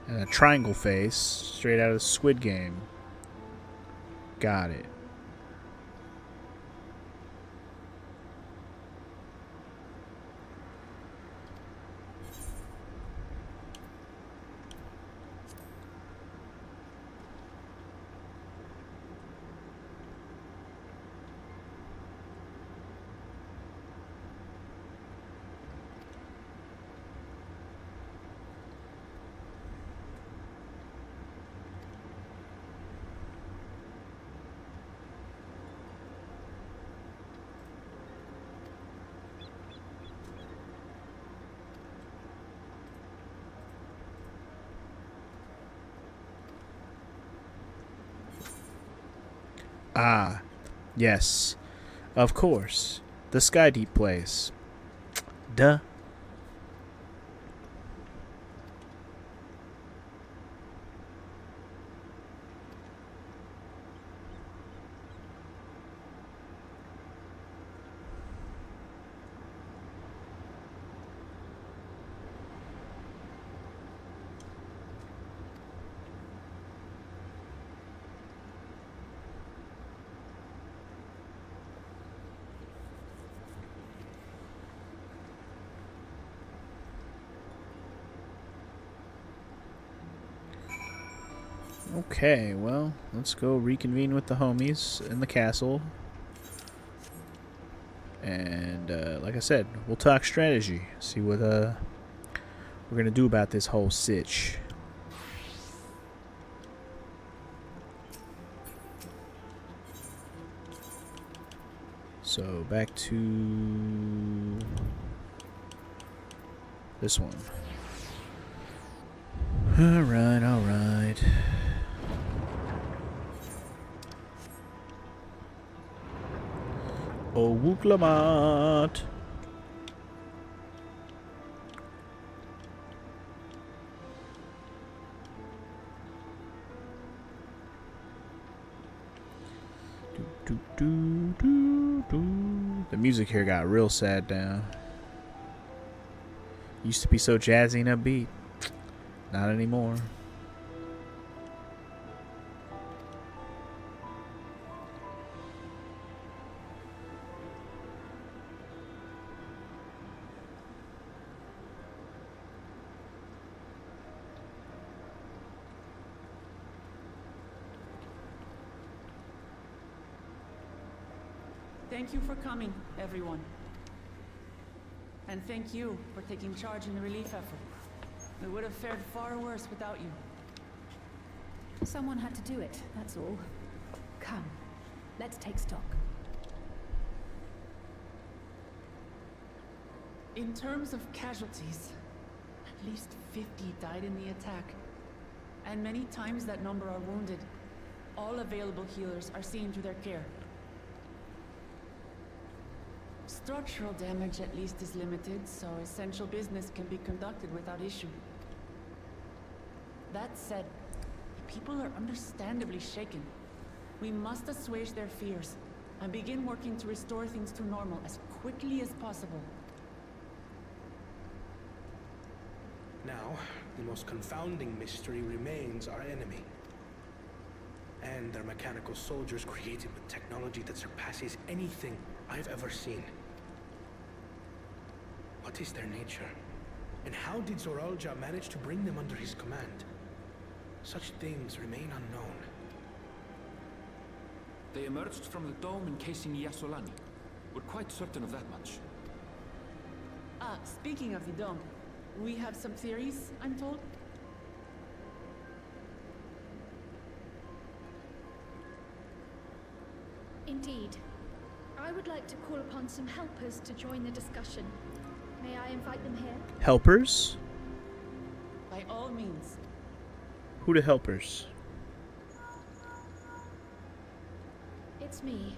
And a triangle face straight out of the Squid Game. Got it. Ah, yes. Of course. The Sky Deep place. Duh. Okay, well, let's go reconvene with the homies in the castle. And, like I said, we'll talk strategy. See what, we're gonna do about this whole sitch. So, back to this one. Alright, alright. Oh, Wuklamat. The music here got real sad now. Used to be so jazzy and upbeat. Not anymore. Thank you for coming, everyone. And thank you for taking charge in the relief effort. We would have fared far worse without you. Someone had to do it, that's all. Come, let's take stock. In terms of casualties, at least 50 died in the attack. And many times that number are wounded. All available healers are seen to their care. Structural damage at least is limited, so essential business can be conducted without issue. That said, the people are understandably shaken. We must assuage their fears and begin working to restore things to normal as quickly as possible. Now, the most confounding mystery remains our enemy. And their mechanical soldiers created with technology that surpasses anything I've ever seen. What is their nature? And how did Zoralja manage to bring them under his command? Such things remain unknown. They emerged from the dome encasing Yasolani. We're quite certain of that much. Ah, speaking of the dome, we have some theories, I'm told. Indeed. I would like to call upon some helpers to join the discussion. May I invite them here? Helpers? By all means. Who the helpers? It's me.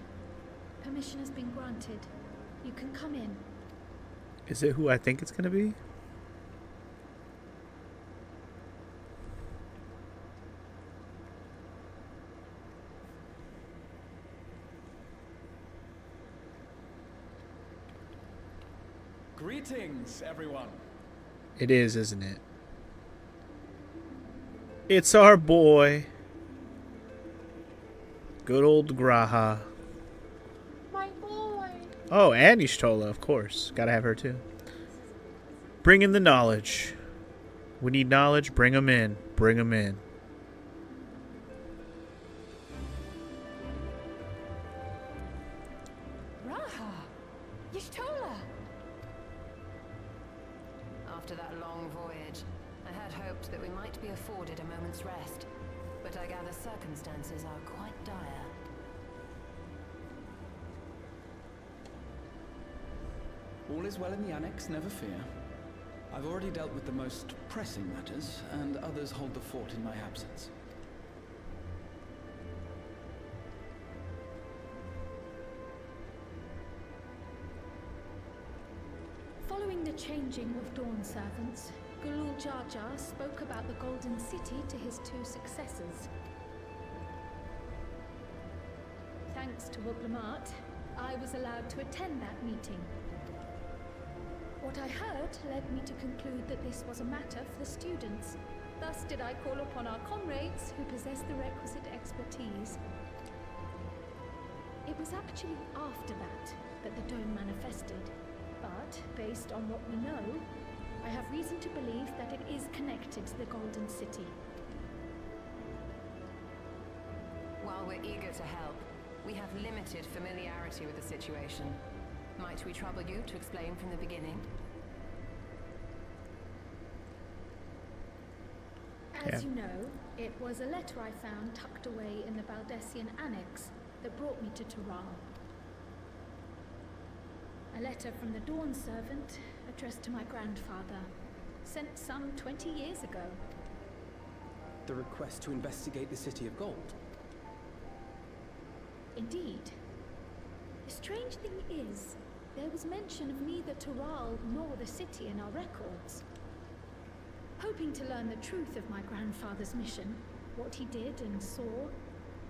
Permission has been granted. You can come in. Is it who I think it's gonna be? Greetings, everyone. It is, isn't it? It's our boy. Good old Graha. My boy. Oh, and Y'shtola, of course. Gotta have her too. Bring in the knowledge. We need knowledge. Bring them in. Bring them in. Raha. Y'shtola. After that long voyage, I had hoped that we might be afforded a moment's rest, but I gather circumstances are quite dire. All is well in the annex, never fear. I've already dealt with the most pressing matters, and others hold the fort in my absence. Following the changing of Dawn servants, Gulul Jar Jar spoke about the Golden City to his two successors. Thanks to Wublamat, I was allowed to attend that meeting. What I heard led me to conclude that this was a matter for the students. Thus did I call upon our comrades who possess the requisite expertise. It was actually after that the dome manifested. But, based on what we know, I have reason to believe that it is connected to the Golden City. While we're eager to help, we have limited familiarity with the situation. Might we trouble you to explain from the beginning? As you know, it was a letter I found tucked away in the Baldessian Annex that brought me to Tural. A letter from the Dawn servant, addressed to my grandfather, sent some 20 years ago. The request to investigate the City of Gold. Indeed. The strange thing is, there was mention of neither Tural nor the city in our records. Hoping to learn the truth of my grandfather's mission, what he did and saw,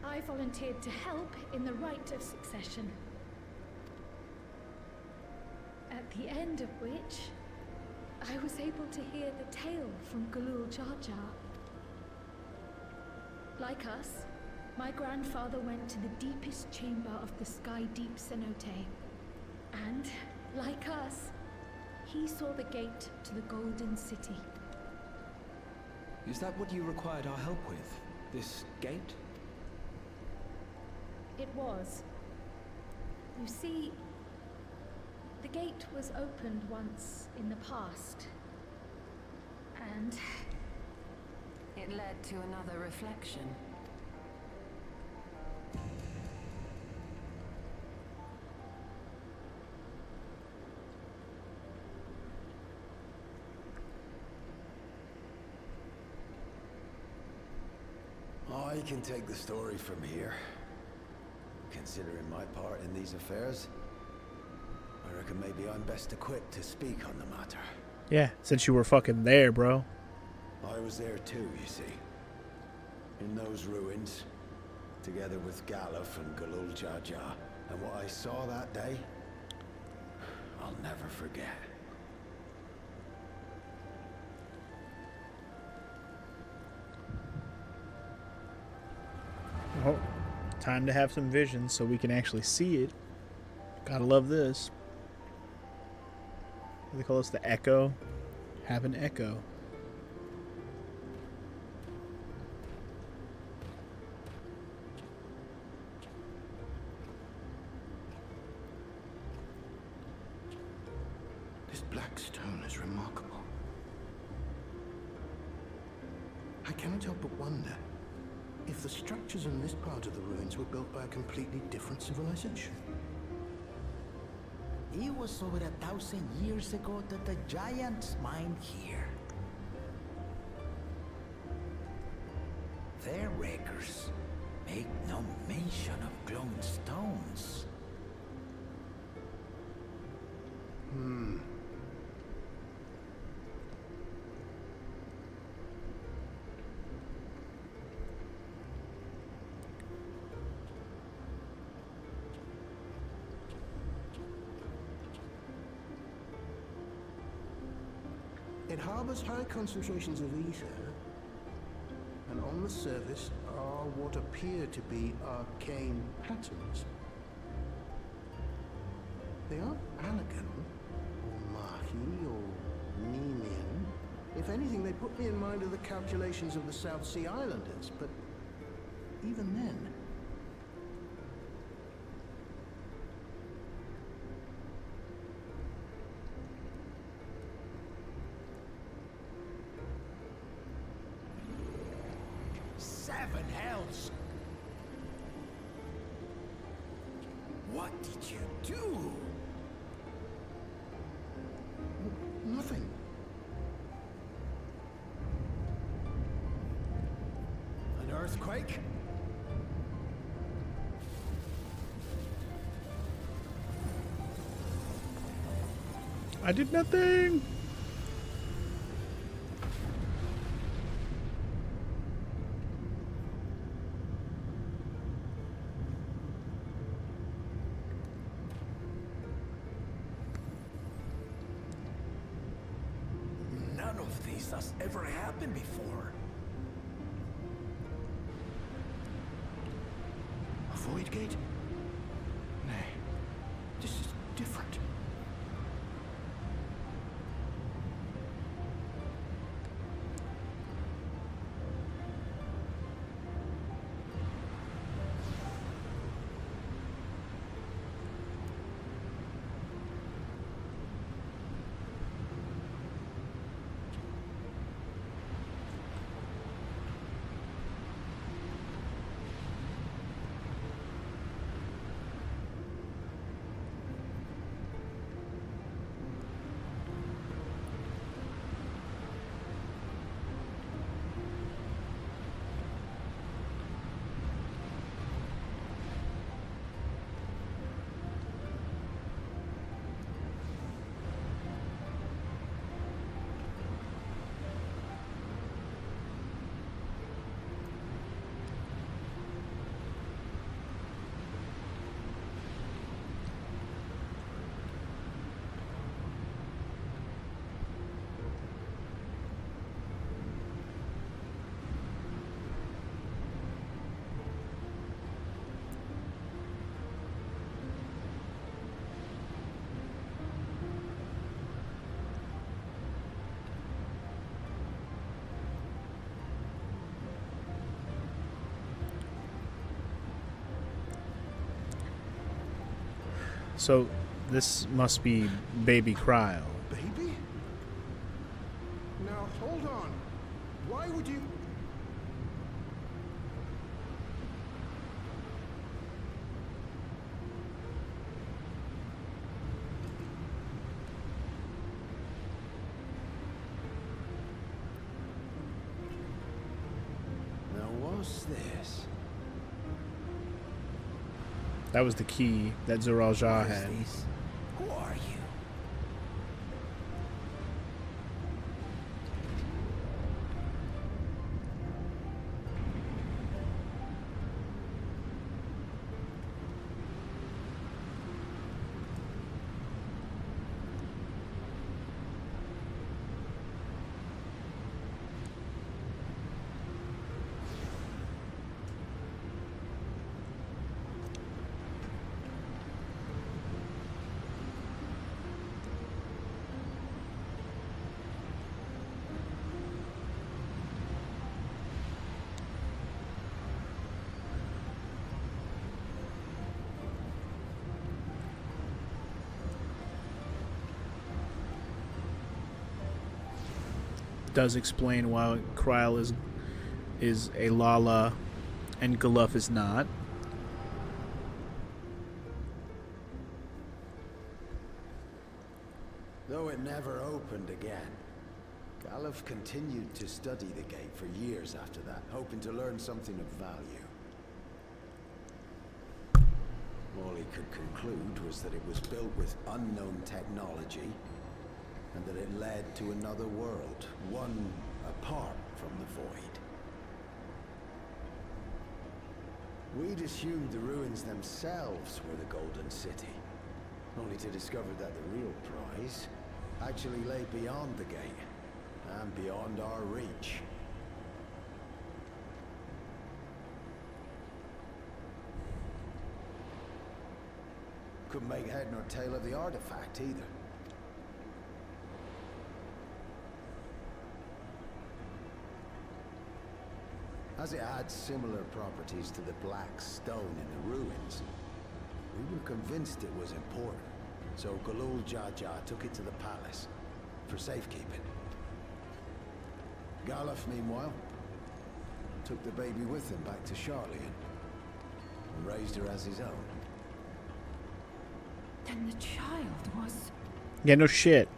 I volunteered to help in the rite of succession. At the end of which, I was able to hear the tale from Galul Jar Jar. Like us, my grandfather went to the deepest chamber of the Sky Deep Cenote. And, like us, he saw the gate to the Golden City. Is that what you required our help with? This gate? It was. You see, the gate was opened once in the past. And It led to another reflection. I can take the story from here. Considering my part in these affairs, I reckon maybe I'm best equipped to speak on the matter. Yeah, since you were fucking there, bro. I was there too, you see. In those ruins, together with Galuf and Galul Jar Jar. And what I saw that day, I'll never forget. Oh, time to have some vision so we can actually see it. Gotta love this. They call this the Echo. Have an Echo. This black stone is remarkable. I cannot help but wonder if the structures in this part of the ruins were built by a completely different civilization. It was over 1,000 years ago that the giants mined here. Their records make no mention of glowing stones. It harbors high concentrations of ether, and on the surface are what appear to be arcane patterns. They aren't Allegan, or Mahi, or Nemean. If anything, they put me in mind of the calculations of the South Sea Islanders, but even then... Seven hells! What did you do? Nothing. An earthquake? I did nothing. None of this has ever happened before. A void gate? Nay, this is different. So this must be baby Cryle. Baby? Now, hold on. Why would you... Now, what's this? That was the key that Zoral Ja What is had. this? Who are you? Does explain why Cryle is a Lala and Galuf is not. Though it never opened again, Galuf continued to study the gate for years after that, hoping to learn something of value. All he could conclude was that it was built with unknown technology, and that it led to another world, one apart from the Void. We'd assumed the ruins themselves were the Golden City, only to discover that the real prize actually lay beyond the gate, and beyond our reach. Couldn't make head nor tail of the artifact either. As it had similar properties to the black stone in the ruins, we were convinced it was important, so Galul Jaja took it to the palace for safekeeping. Galuf, meanwhile, took the baby with him back to Charlian and raised her as his own. Then the child was... Yeah, no shit.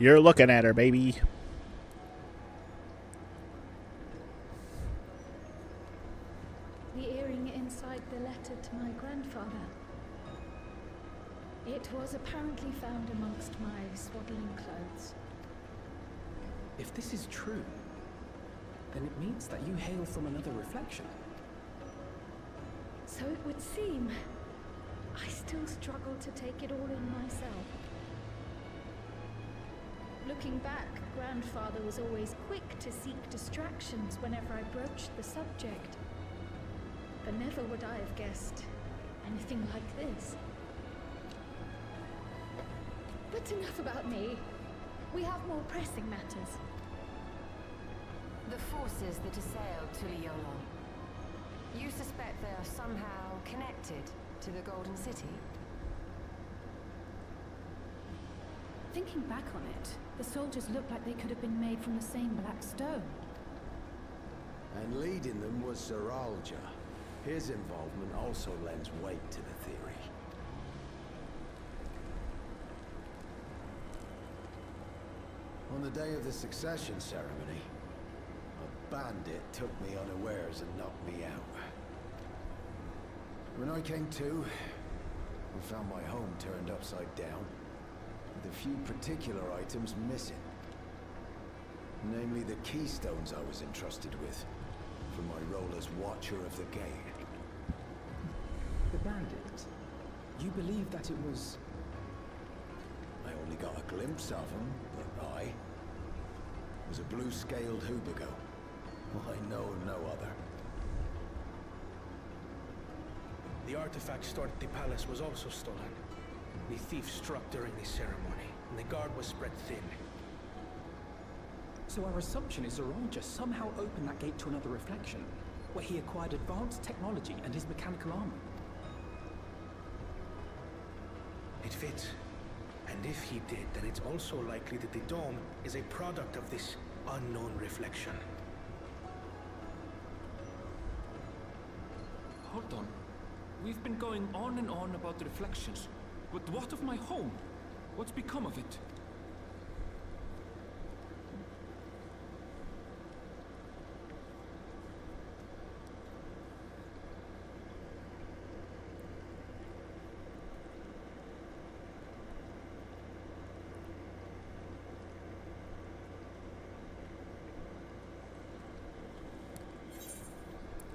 You're looking at her, baby. The earring inside the letter to my grandfather. It was apparently found amongst my swaddling clothes. If this is true, then it means that you hail from another reflection. So it would seem. I still struggle to take it all in myself. Looking back, Grandfather was always quick to seek distractions whenever I broached the subject. But never would I have guessed anything like this. But enough about me. We have more pressing matters. The forces that assailed Tuliyola. You suspect they are somehow connected to the Golden City? Thinking back on it, the soldiers looked like they could have been made from the same black stone. And leading them was Zeralja. His involvement also lends weight to the theory. On the day of the succession ceremony, a bandit took me unawares and knocked me out. When I came to, I found my home turned upside down, with a few particular items missing. Namely the keystones I was entrusted with, for my role as Watcher of the Gate. The bandit? You believe that it was... I only got a glimpse of him, but I was a blue-scaled Hubigo. I know no other. The artifact stored at the palace was also stolen. The thief struck during the ceremony, and the guard was spread thin. So our assumption is Zeralja somehow opened that gate to another reflection, where he acquired advanced technology and his mechanical armor. It fits. And if he did, then it's also likely that the dome is a product of this unknown reflection. Hold on. We've been going on and on about the reflections. But what of my home? What's become of it?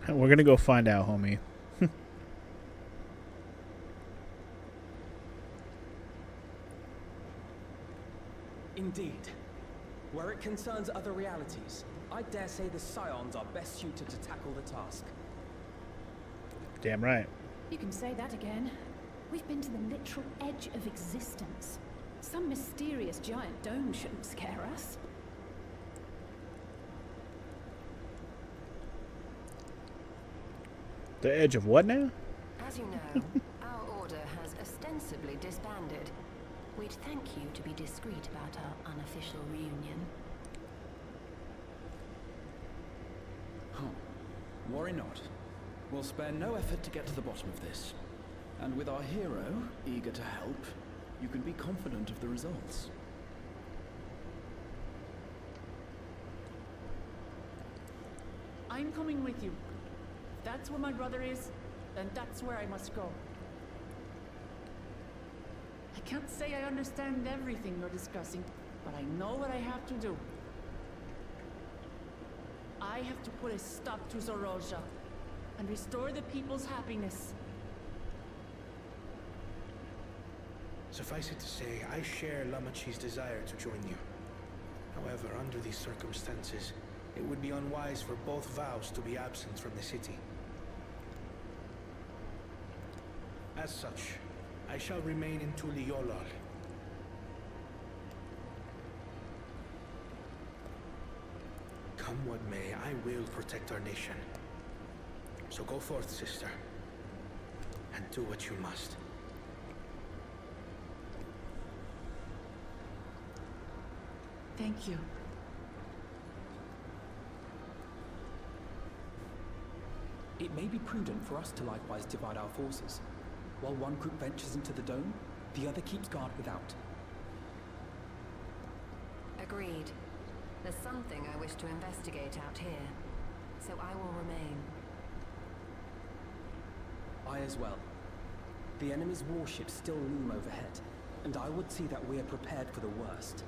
We're gonna go find out, homie. Indeed. Where it concerns other realities, I dare say the Scions are best suited to tackle the task. Damn right. You can say that again. We've been to the literal edge of existence. Some mysterious giant dome shouldn't scare us. The edge of what now? As you know, our order has ostensibly disbanded. We'd thank you to be discreet about our unofficial reunion. Huh. Worry not. We'll spare no effort to get to the bottom of this. And with our hero eager to help, you can be confident of the results. I'm coming with you. If that's where my brother is, then that's where I must go. I can't say I understand everything you're discussing, but I know what I have to do. I have to put a stop to Zoroja and restore the people's happiness. Suffice it to say, I share Lamachi's desire to join you. However, under these circumstances, it would be unwise for both vows to be absent from the city. As such, I shall remain in Tuliolal. Come what may, I will protect our nation. So go forth, sister, and do what you must. Thank you. It may be prudent for us to likewise divide our forces. While one group ventures into the dome, the other keeps guard without. Agreed. There's something I wish to investigate out here, so I will remain. I as well. The enemy's warships still loom overhead, and I would see that we are prepared for the worst.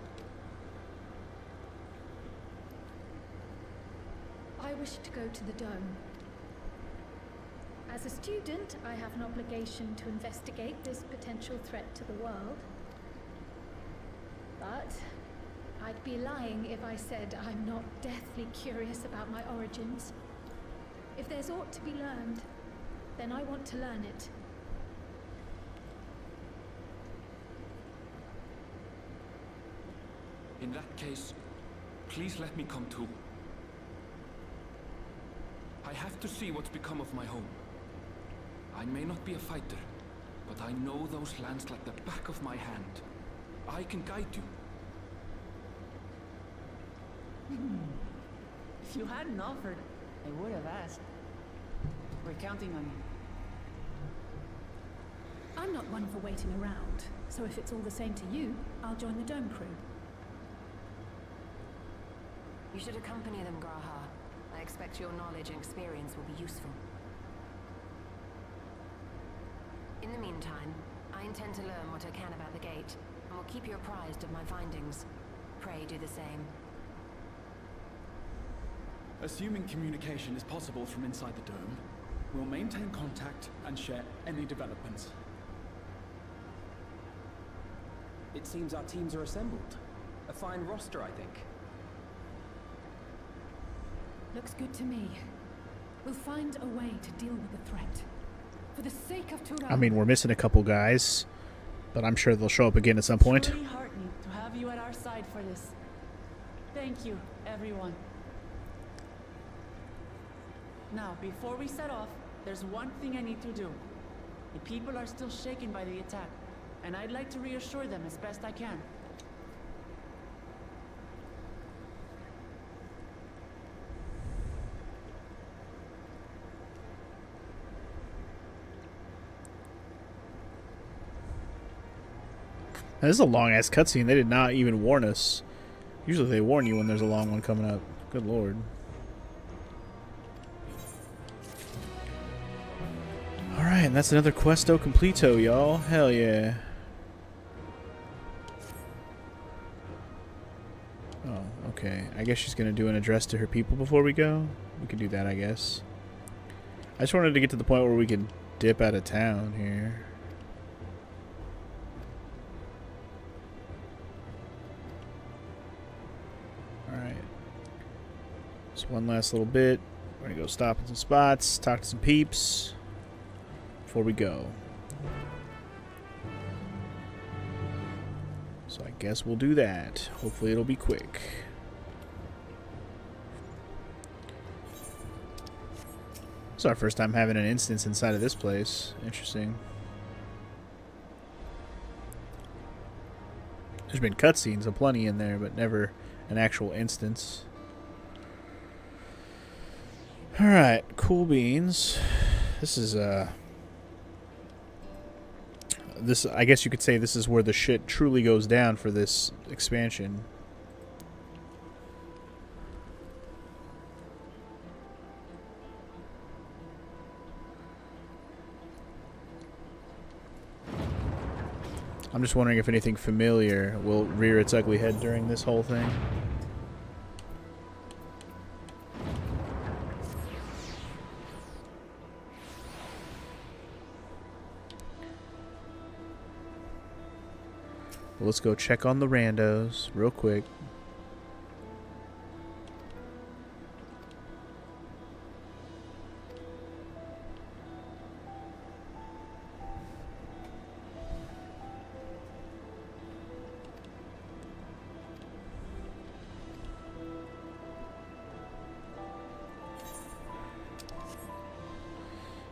I wish to go to the dome. As a student, I have an obligation to investigate this potential threat to the world. But I'd be lying if I said I'm not deathly curious about my origins. If there's aught to be learned, then I want to learn it. In that case, please let me come too. I have to see what's become of my home. I may not be a fighter, but I know those lands like the back of my hand. I can guide you. If you hadn't offered, I would have asked. We're counting on you. I'm not one for waiting around, so if it's all the same to you, I'll join the dome crew. You should accompany them, Graha. I expect your knowledge and experience will be useful. In the meantime, I intend to learn what I can about the gate, and will keep you apprised of my findings. Pray do the same. Assuming communication is possible from inside the dome, we'll maintain contact and share any developments. It seems our teams are assembled. A fine roster, I think. Looks good to me. We'll find a way to deal with the threat. For the sake of Turan. I mean, we're missing a couple guys, but I'm sure they'll show up again at some point. It's really heartening to have you at our side for this. Thank you, everyone. Now, before we set off, there's one thing I need to do. The people are still shaken by the attack. and I'd like to reassure them as best I can. Now, this is a long-ass cutscene. They did not even warn us. Usually they warn you when there's a long one coming up. Good lord. Alright, and that's another questo completo, y'all. Hell yeah. Oh, okay. I guess she's gonna do an address to her people before we go. We can do that, I guess. I just wanted to get to the point where we can dip out of town here. Alright. Just one last little bit. We're gonna go stop at some spots, talk to some peeps before we go. So I guess we'll do that. Hopefully it'll be quick. It's our first time having an instance inside of this place. Interesting. There's been cutscenes aplenty in there, but never an actual instance. Alright, cool beans. This is this, I guess you could say this is where the shit truly goes down for this expansion. I'm just wondering if anything familiar will rear its ugly head during this whole thing. Well, let's go check on the randos real quick.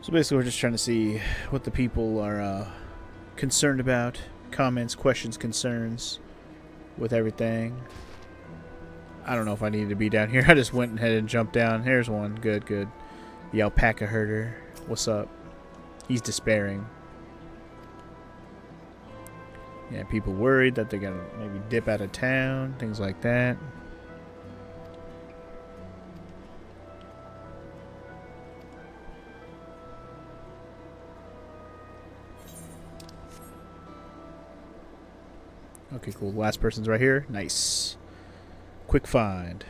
So basically we're just trying to see what the people are concerned about. Comments, questions, concerns with everything. I don't know if I needed to be down here. I just went ahead and jumped down. Here's one. Good, good. The alpaca herder. What's up? He's despairing. Yeah, people worried that they're going to maybe dip out of town. Things like that. Okay, cool. Last person's right here. Nice. Quick find.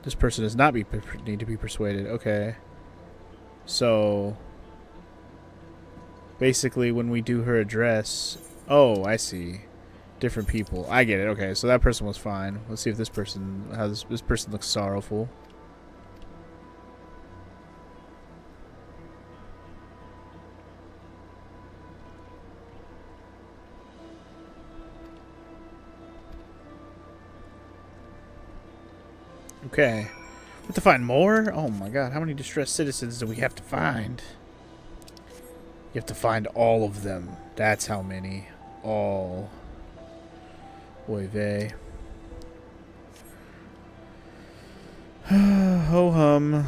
This person does not need to be persuaded. Okay. So, basically when we do her address... Oh, I see. Different people. I get it. Okay, so that person was fine. Let's see if this person... How this person looks sorrowful. Okay. We have to find more? Oh my god, how many distressed citizens do we have to find? You have to find all of them. That's how many. All. Oy vey. Ho hum.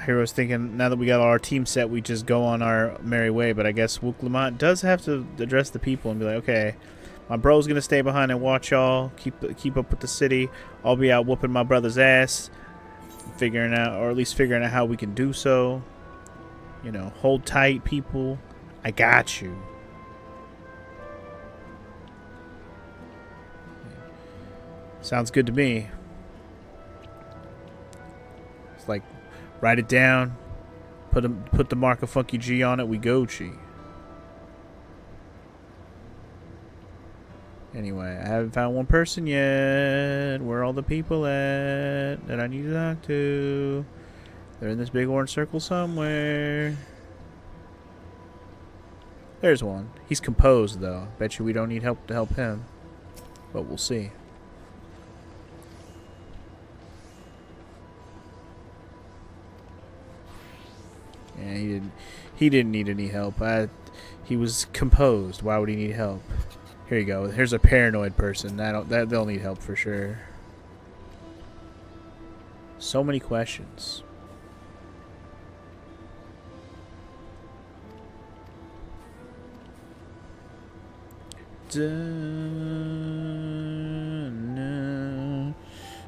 Here I was thinking, now that we got all our team set, we just go on our merry way, but I guess Wook Lamont does have to address the people and be like, okay, my bro's gonna stay behind and watch y'all, keep up with the city. I'll be out whooping my brother's ass, figuring out, or at least figuring out how we can do so. You know, hold tight, people. I got you. Sounds good to me. It's like, write it down, put the mark of Funky G on it. We go, G. Anyway, I haven't found one person yet. Where are all the people at that I need to talk to? They're in this big orange circle somewhere. There's one. He's composed, though. Bet you we don't need help to help him. But we'll see. Yeah, he didn't need any help. He was composed. Why would he need help? Here you go. Here's a paranoid person. They'll need help for sure. So many questions.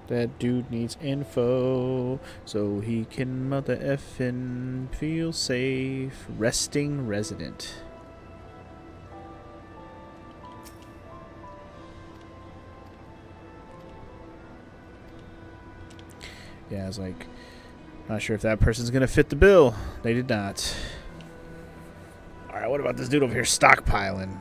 That dude needs info so he can mother effing feel safe. Resting resident. Yeah, I was like, not sure if that person's gonna fit the bill. They did not. Alright, what about this dude over here stockpiling?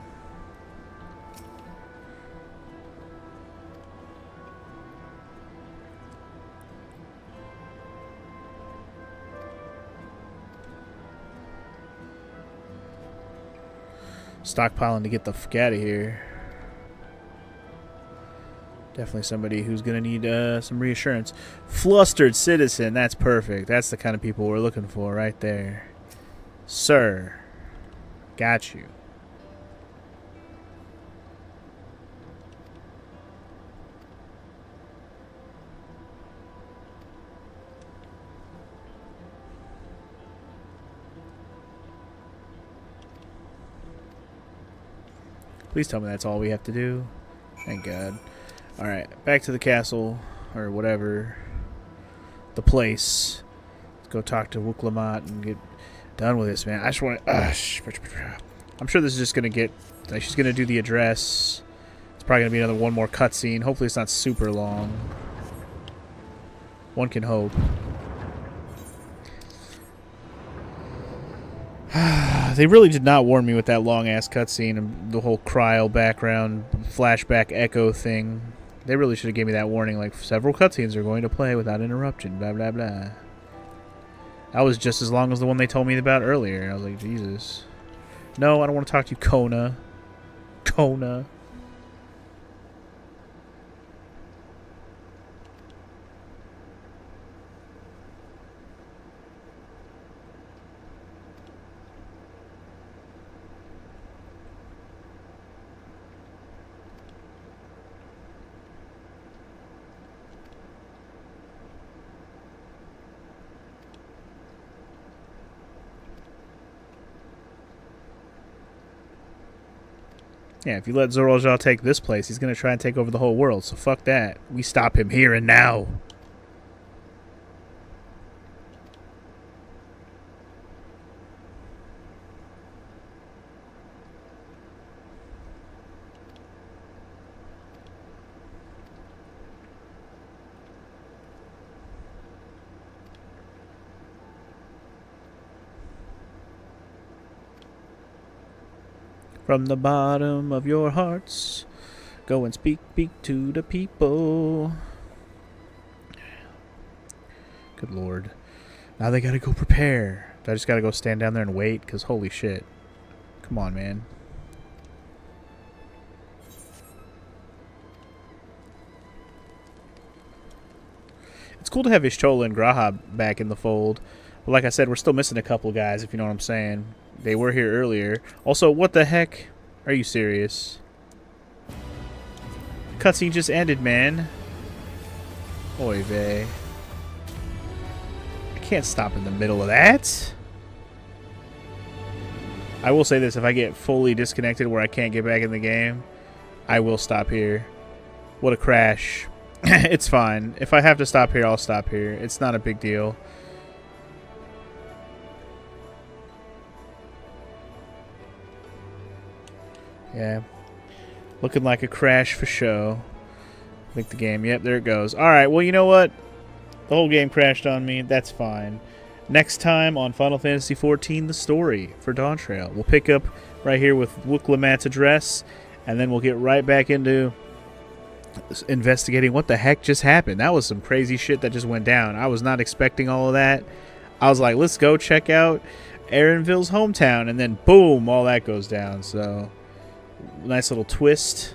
Stockpiling to get the fuck out of here. Definitely somebody who's going to need some reassurance. Flustered citizen. That's perfect. That's the kind of people we're looking for right there. Sir. Got you. Please tell me that's all we have to do. Thank God. Alright, back to the castle, or whatever. The place. Let's go talk to Wuklamot and get done with this, man. I just want to... I'm sure this is just going to get... Like, she's going to do the address. It's probably going to be one more cutscene. Hopefully it's not super long. One can hope. They really did not warn me with that long-ass cutscene and the whole cryo background, flashback echo thing. They really should have gave me that warning, like, several cutscenes are going to play without interruption, blah, blah, blah. That was just as long as the one they told me about earlier. I was like, Jesus. No, I don't want to talk to you, Kona. Kona. Yeah, if you let Zoraljar take this place, he's going to try and take over the whole world, so fuck that. We stop him here and now. From the bottom of your hearts, go and speak to the people. Good Lord. Now they gotta go prepare. I just gotta go stand down there and wait, because holy shit. Come on, man. It's cool to have Ishtola and Graha back in the fold. But like I said, we're still missing a couple guys, if you know what I'm saying. They were here earlier. Also, what the heck? Are you serious? Cutscene just ended, man. Oy vey. I can't stop in the middle of that. I will say this, if I get fully disconnected where I can't get back in the game, I will stop here. What a crash. It's fine. If I have to stop here, I'll stop here. It's not a big deal. Yeah. Looking like a crash for show. Make the game. Yep, there it goes. Alright, well, you know what? The whole game crashed on me. That's fine. Next time on Final Fantasy XIV, the story for Dawn Trail. We'll pick up right here with Wuklamot's address, and then we'll get right back into investigating what the heck just happened. That was some crazy shit that just went down. I was not expecting all of that. I was like, let's go check out Erenville's hometown, and then boom, all that goes down. So... nice little twist.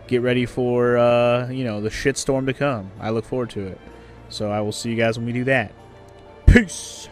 Get ready for, you know, the shitstorm to come. I look forward to it. So I will see you guys when we do that. Peace!